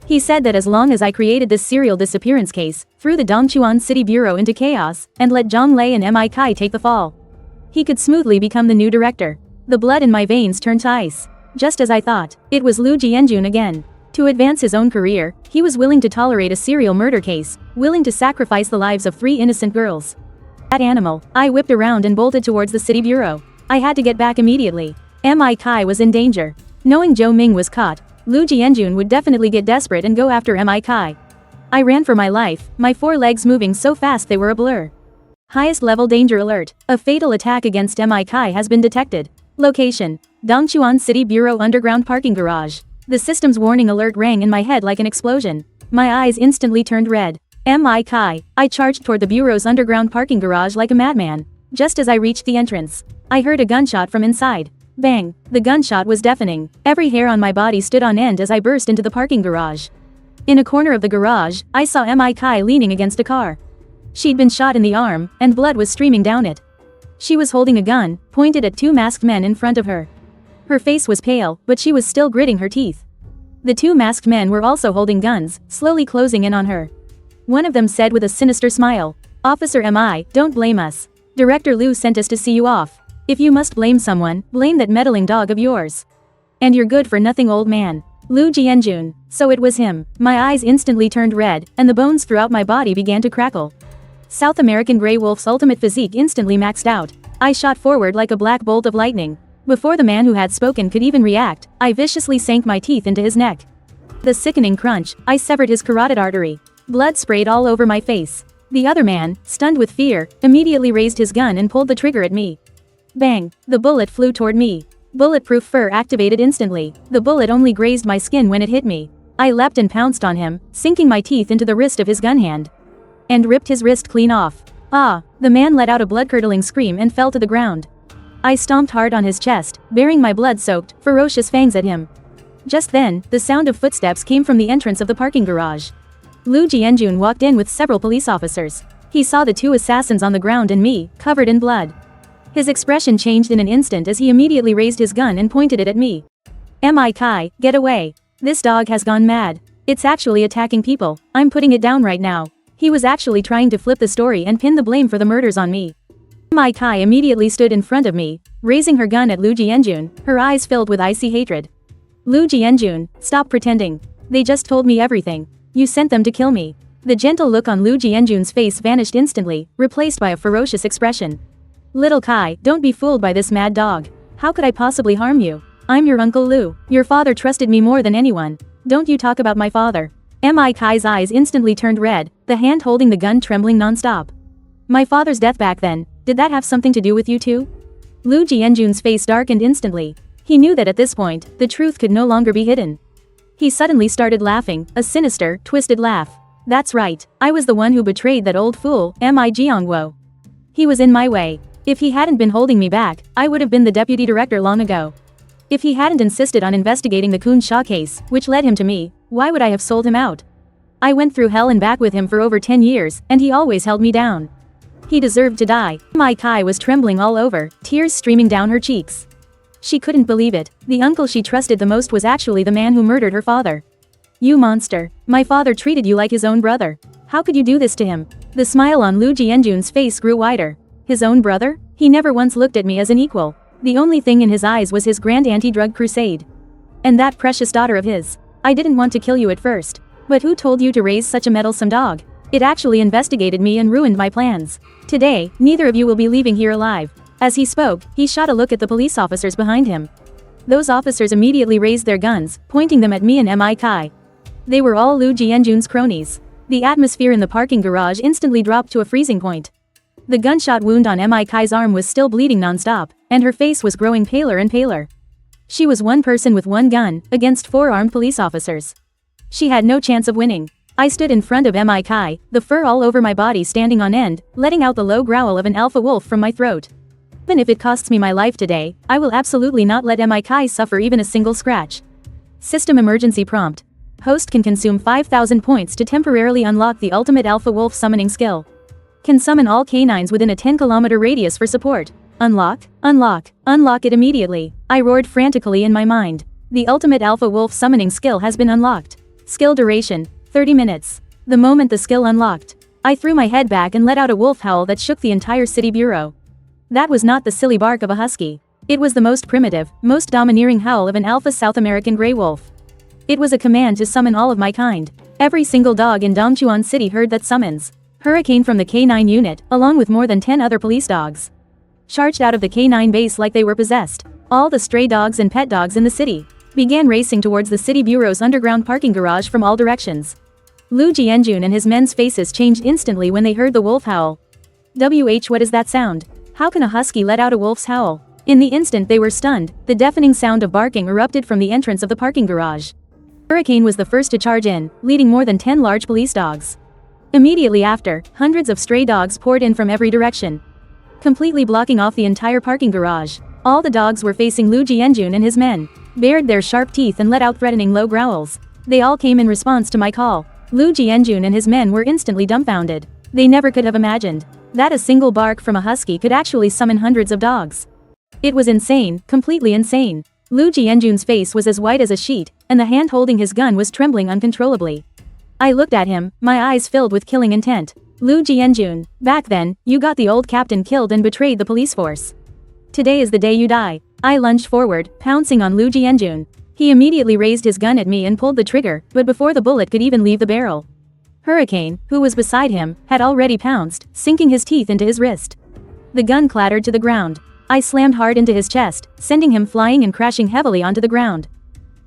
He said that as long as I created this serial disappearance case, threw the Dongchuan City Bureau into chaos, and let Zhang Lei and Mi Kai take the fall, he could smoothly become the new director. The blood in my veins turned to ice. Just as I thought, it was Lu Jianjun again. To advance his own career, he was willing to tolerate a serial murder case, willing to sacrifice the lives of 3 innocent girls. That animal. I whipped around and bolted towards the city bureau. I had to get back immediately. Mi Kai was in danger. Knowing Zhou Ming was caught, Lu Jianjun would definitely get desperate and go after Mi Kai. I ran for my life, my 4 legs moving so fast they were a blur. Highest level danger alert. A fatal attack against Mi Kai has been detected. Location: Dongchuan City Bureau underground parking garage. The system's warning alert rang in my head like an explosion. My eyes instantly turned red. Mi Kai. I charged toward the bureau's underground parking garage like a madman. Just as I reached the entrance, I heard a gunshot from inside. Bang! The gunshot was deafening. Every hair on my body stood on end as I burst into the parking garage. In a corner of the garage, I saw Mi Kai leaning against a car. She'd been shot in the arm, and blood was streaming down it. She was holding a gun, pointed at two masked men in front of her. Her face was pale, but she was still gritting her teeth. The two masked men were also holding guns, slowly closing in on her. One of them said with a sinister smile, "Officer Mi, don't blame us. Director Liu sent us to see you off. If you must blame someone, blame that meddling dog of yours. And you're good for nothing, old man." Liu Jianjun. So it was him. My eyes instantly turned red, and the bones throughout my body began to crackle. South American Grey Wolf's ultimate physique instantly maxed out. I shot forward like a black bolt of lightning. Before the man who had spoken could even react, I viciously sank my teeth into his neck. The sickening crunch, I severed his carotid artery. Blood sprayed all over my face. The other man, stunned with fear, immediately raised his gun and pulled the trigger at me. Bang! The bullet flew toward me. Bulletproof fur activated instantly. The bullet only grazed my skin when it hit me. I leapt and pounced on him, sinking my teeth into the wrist of his gun hand. And ripped his wrist clean off. Ah! The man let out a blood-curdling scream and fell to the ground. I stomped hard on his chest, baring my blood-soaked, ferocious fangs at him. Just then, the sound of footsteps came from the entrance of the parking garage. Liu Jianjun walked in with several police officers. He saw the two assassins on the ground and me, covered in blood. His expression changed in an instant as he immediately raised his gun and pointed it at me. Mi Kai, get away. This dog has gone mad. It's actually attacking people. I'm putting it down right now. He was actually trying to flip the story and pin the blame for the murders on me. Mi Kai immediately stood in front of me, raising her gun at Liu Jianjun, her eyes filled with icy hatred. Liu Jianjun, stop pretending. They just told me everything. You sent them to kill me. The gentle look on Liu Jianjun's face vanished instantly, replaced by a ferocious expression. Little Kai, don't be fooled by this mad dog. How could I possibly harm you? I'm your Uncle Liu. Your father trusted me more than anyone. Don't you talk about my father. Mi Kai's eyes instantly turned red, the hand holding the gun trembling non-stop. My father's death back then, did that have something to do with you too? Liu Jianjun's face darkened instantly. He knew that at this point, the truth could no longer be hidden. He suddenly started laughing, a sinister, twisted laugh. That's right, I was the one who betrayed that old fool, Mi Jiangwo. He was in my way. If he hadn't been holding me back, I would have been the deputy director long ago. If he hadn't insisted on investigating the Kun Sha case, which led him to me, why would I have sold him out? I went through hell and back with him for over 10 years, and he always held me down. He deserved to die. Mi Kai was trembling all over, tears streaming down her cheeks. She couldn't believe it. The uncle she trusted the most was actually the man who murdered her father. You monster. My father treated you like his own brother. How could you do this to him? The smile on Liu Jianjun's face grew wider. His own brother? He never once looked at me as an equal. The only thing in his eyes was his grand anti-drug crusade. And that precious daughter of his. I didn't want to kill you at first. But who told you to raise such a meddlesome dog? It actually investigated me and ruined my plans. Today, neither of you will be leaving here alive. As he spoke, he shot a look at the police officers behind him. Those officers immediately raised their guns, pointing them at me and Mi Kai. They were all Liu Jianjun's cronies. The atmosphere in the parking garage instantly dropped to a freezing point. The gunshot wound on Mi Kai's arm was still bleeding non-stop, and her face was growing paler and paler. She was one person with one gun, against 4 armed police officers. She had no chance of winning. I stood in front of Mi Kai, the fur all over my body standing on end, letting out the low growl of an alpha wolf from my throat. Even if it costs me my life today, I will absolutely not let Mi Kai suffer even a single scratch. System emergency prompt. Host can consume 5,000 points to temporarily unlock the ultimate alpha wolf summoning skill. Can summon all canines within a 10-kilometer radius for support. Unlock, unlock, unlock it immediately. I roared frantically in my mind. The ultimate alpha wolf summoning skill has been unlocked. Skill duration, 30 minutes. The moment the skill unlocked, I threw my head back and let out a wolf howl that shook the entire city bureau. That was not the silly bark of a husky. It was the most primitive, most domineering howl of an alpha South American gray wolf. It was a command to summon all of my kind. Every single dog in Dongchuan City heard that summons. Hurricane from the K9 unit, along with more than 10 other police dogs, charged out of the K9 base like they were possessed. All the stray dogs and pet dogs in the city began racing towards the city bureau's underground parking garage from all directions. Liu Jianjun and his men's faces changed instantly when they heard the wolf howl. What is that sound? How can a husky let out a wolf's howl? In the instant they were stunned, the deafening sound of barking erupted from the entrance of the parking garage. Hurricane was the first to charge in, leading more than 10 large police dogs. Immediately after, hundreds of stray dogs poured in from every direction, completely blocking off the entire parking garage. All the dogs were facing Lu Jianjun and his men, bared their sharp teeth and let out threatening low growls. They all came in response to my call. Lu Jianjun and his men were instantly dumbfounded. They never could have imagined that a single bark from a husky could actually summon hundreds of dogs. It was insane, completely insane. Lu Jianjun's face was as white as a sheet, and the hand holding his gun was trembling uncontrollably. I looked at him, my eyes filled with killing intent. Lu Jianjun, back then, you got the old captain killed and betrayed the police force. Today is the day you die. I lunged forward, pouncing on Lu Jianjun. He immediately raised his gun at me and pulled the trigger, but before the bullet could even leave the barrel, Hurricane, who was beside him, had already pounced, sinking his teeth into his wrist. The gun clattered to the ground. I slammed hard into his chest, sending him flying and crashing heavily onto the ground.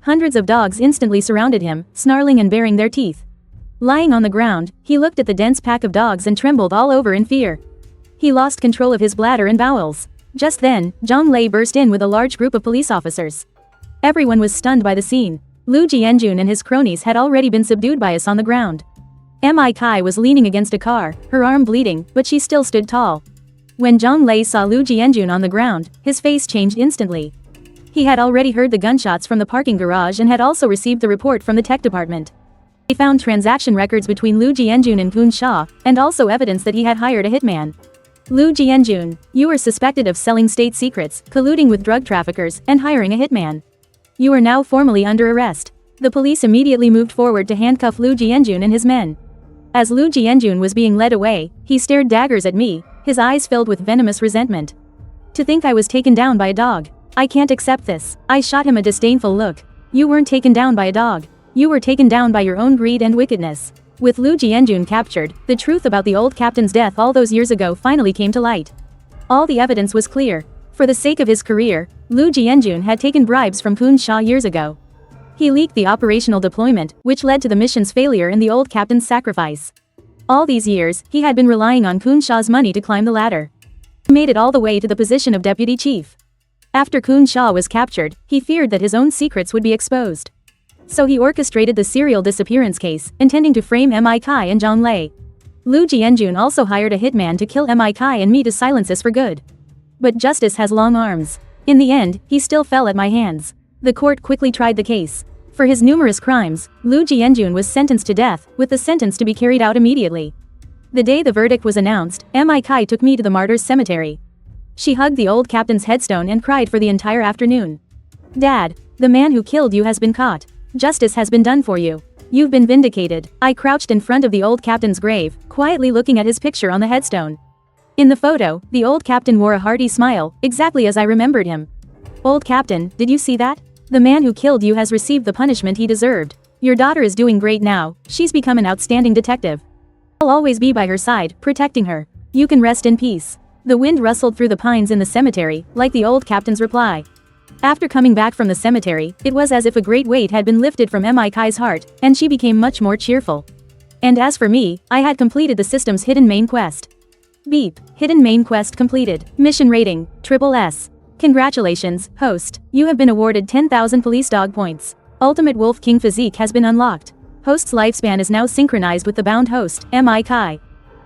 Hundreds of dogs instantly surrounded him, snarling and baring their teeth. Lying on the ground, he looked at the dense pack of dogs and trembled all over in fear. He lost control of his bladder and bowels. Just then, Zhang Lei burst in with a large group of police officers. Everyone was stunned by the scene. Lu Jianjun and his cronies had already been subdued by us on the ground. Mi Kai was leaning against a car, her arm bleeding, but she still stood tall. When Zhang Lei saw Lu Jianjun on the ground, his face changed instantly. He had already heard the gunshots from the parking garage and had also received the report from the tech department. They found transaction records between Lu Jianjun and Kun Sha, and also evidence that he had hired a hitman. Lu Jianjun, you are suspected of selling state secrets, colluding with drug traffickers, and hiring a hitman. You are now formally under arrest. The police immediately moved forward to handcuff Lu Jianjun and his men. As Lu Jianjun was being led away, he stared daggers at me, his eyes filled with venomous resentment. To think I was taken down by a dog. I can't accept this. I shot him a disdainful look. You weren't taken down by a dog. You were taken down by your own greed and wickedness. With Lu Jianjun captured, the truth about the old captain's death all those years ago finally came to light. All the evidence was clear. For the sake of his career, Lu Jianjun had taken bribes from Kun Sha years ago. He leaked the operational deployment, which led to the mission's failure and the old captain's sacrifice. All these years, he had been relying on Kun Sha's money to climb the ladder. He made it all the way to the position of deputy chief. After Kun Sha was captured, he feared that his own secrets would be exposed. So he orchestrated the serial disappearance case, intending to frame Mi Kai and Zhang Lei. Lu Jianjun also hired a hitman to kill Mi Kai and me to silence us for good. But justice has long arms. In the end, he still fell at my hands. The court quickly tried the case. For his numerous crimes, Lu Jianjun was sentenced to death, with the sentence to be carried out immediately. The day the verdict was announced, Mi Kai took me to the martyrs' cemetery. She hugged the old captain's headstone and cried for the entire afternoon. Dad, the man who killed you has been caught. Justice has been done for you. You've been vindicated. I crouched in front of the old captain's grave, quietly looking at his picture on the headstone. In the photo, the old captain wore a hearty smile, exactly as I remembered him. Old captain, did you see that? The man who killed you has received the punishment he deserved. Your daughter is doing great now, she's become an outstanding detective. I'll always be by her side, protecting her. You can rest in peace. The wind rustled through the pines in the cemetery, like the old captain's reply. After coming back from the cemetery, it was as if a great weight had been lifted from Mi Kai's heart, and she became much more cheerful. And as for me, I had completed the system's hidden main quest. Beep, hidden main quest completed. Mission rating, SS. Congratulations, host. You have been awarded 10,000 police dog points. Ultimate Wolf King physique has been unlocked. Host's lifespan is now synchronized with the bound host, Mi Kai.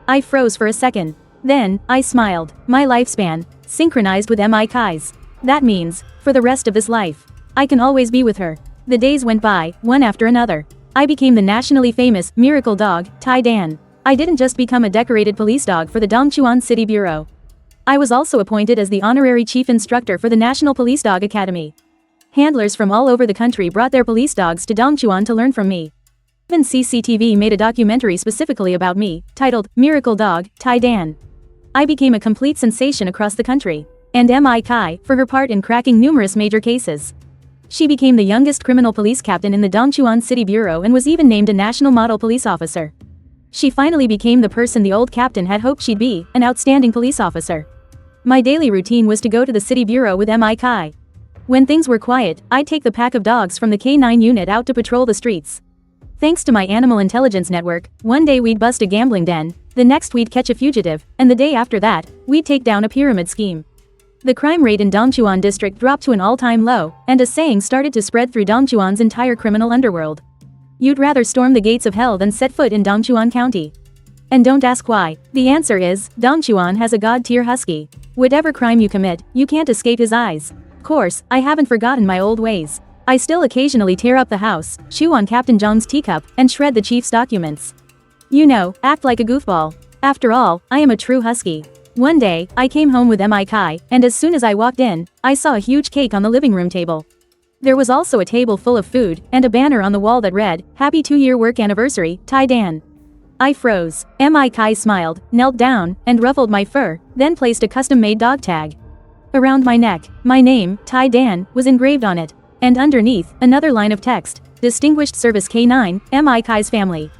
I froze for a second. Then, I smiled. My lifespan, synchronized with Mi Kai's. That means, for the rest of this life, I can always be with her. The days went by, one after another. I became the nationally famous miracle dog, Tai Dan. I didn't just become a decorated police dog for the Dongchuan City Bureau. I was also appointed as the honorary chief instructor for the National Police Dog Academy. Handlers from all over the country brought their police dogs to Dongchuan to learn from me. Even CCTV made a documentary specifically about me, titled Miracle Dog, Tai Dan. I became a complete sensation across the country. And Mi Kai, for her part in cracking numerous major cases. She became the youngest criminal police captain in the Dongchuan City Bureau and was even named a national model police officer. She finally became the person the old captain had hoped she'd be, an outstanding police officer. My daily routine was to go to the city bureau with Mi Kai. When things were quiet, I'd take the pack of dogs from the K9 unit out to patrol the streets. Thanks to my animal intelligence network, one day we'd bust a gambling den, The next we'd catch a fugitive, and the day after that, we'd take down a pyramid scheme. The crime rate in Dongchuan district dropped to an all-time low, and a saying started to spread through Dongchuan's entire criminal underworld. You'd rather storm the gates of hell than set foot in Dongchuan County. And don't ask why. The answer is, Dongchuan has a god-tier husky. Whatever crime you commit, you can't escape his eyes. Course, I haven't forgotten my old ways. I still occasionally tear up the house, chew on Captain Zhang's teacup, and shred the chief's documents. You know, act like a goofball. After all, I am a true husky. One day, I came home with Mi Kai, and as soon as I walked in, I saw a huge cake on the living room table. There was also a table full of food, and a banner on the wall that read, "Happy 2-year work anniversary, Tai Dan." I froze. Mi Kai smiled, knelt down, and ruffled my fur, then placed a custom-made dog tag around my neck. My name, Tai Dan, was engraved on it. And underneath, another line of text, Distinguished Service K9, Mi Kai's family.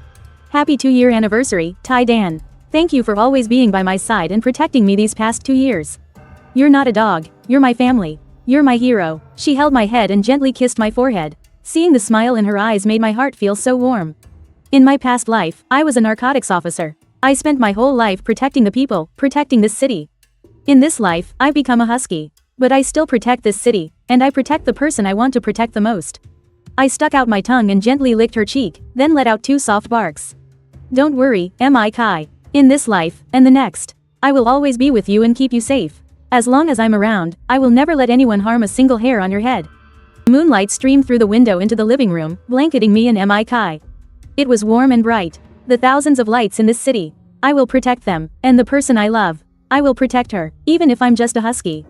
Happy 2-year anniversary, Tai Dan. Thank you for always being by my side and protecting me these past 2 years. You're not a dog, you're my family. You're my hero. She held my head and gently kissed my forehead. Seeing the smile in her eyes made my heart feel so warm. In my past life, I was a narcotics officer. I spent my whole life protecting the people, protecting this city. In this life, I've become a husky. But I still protect this city, and I protect the person I want to protect the most. I stuck out my tongue and gently licked her cheek, then let out 2 soft barks. Don't worry, Mi Kai. In this life, and the next, I will always be with you and keep you safe. As long as I'm around, I will never let anyone harm a single hair on your head. Moonlight streamed through the window into the living room, blanketing me and Mi Kai. It was warm and bright. The thousands of lights in this city. I will protect them, and the person I love. I will protect her, even if I'm just a husky.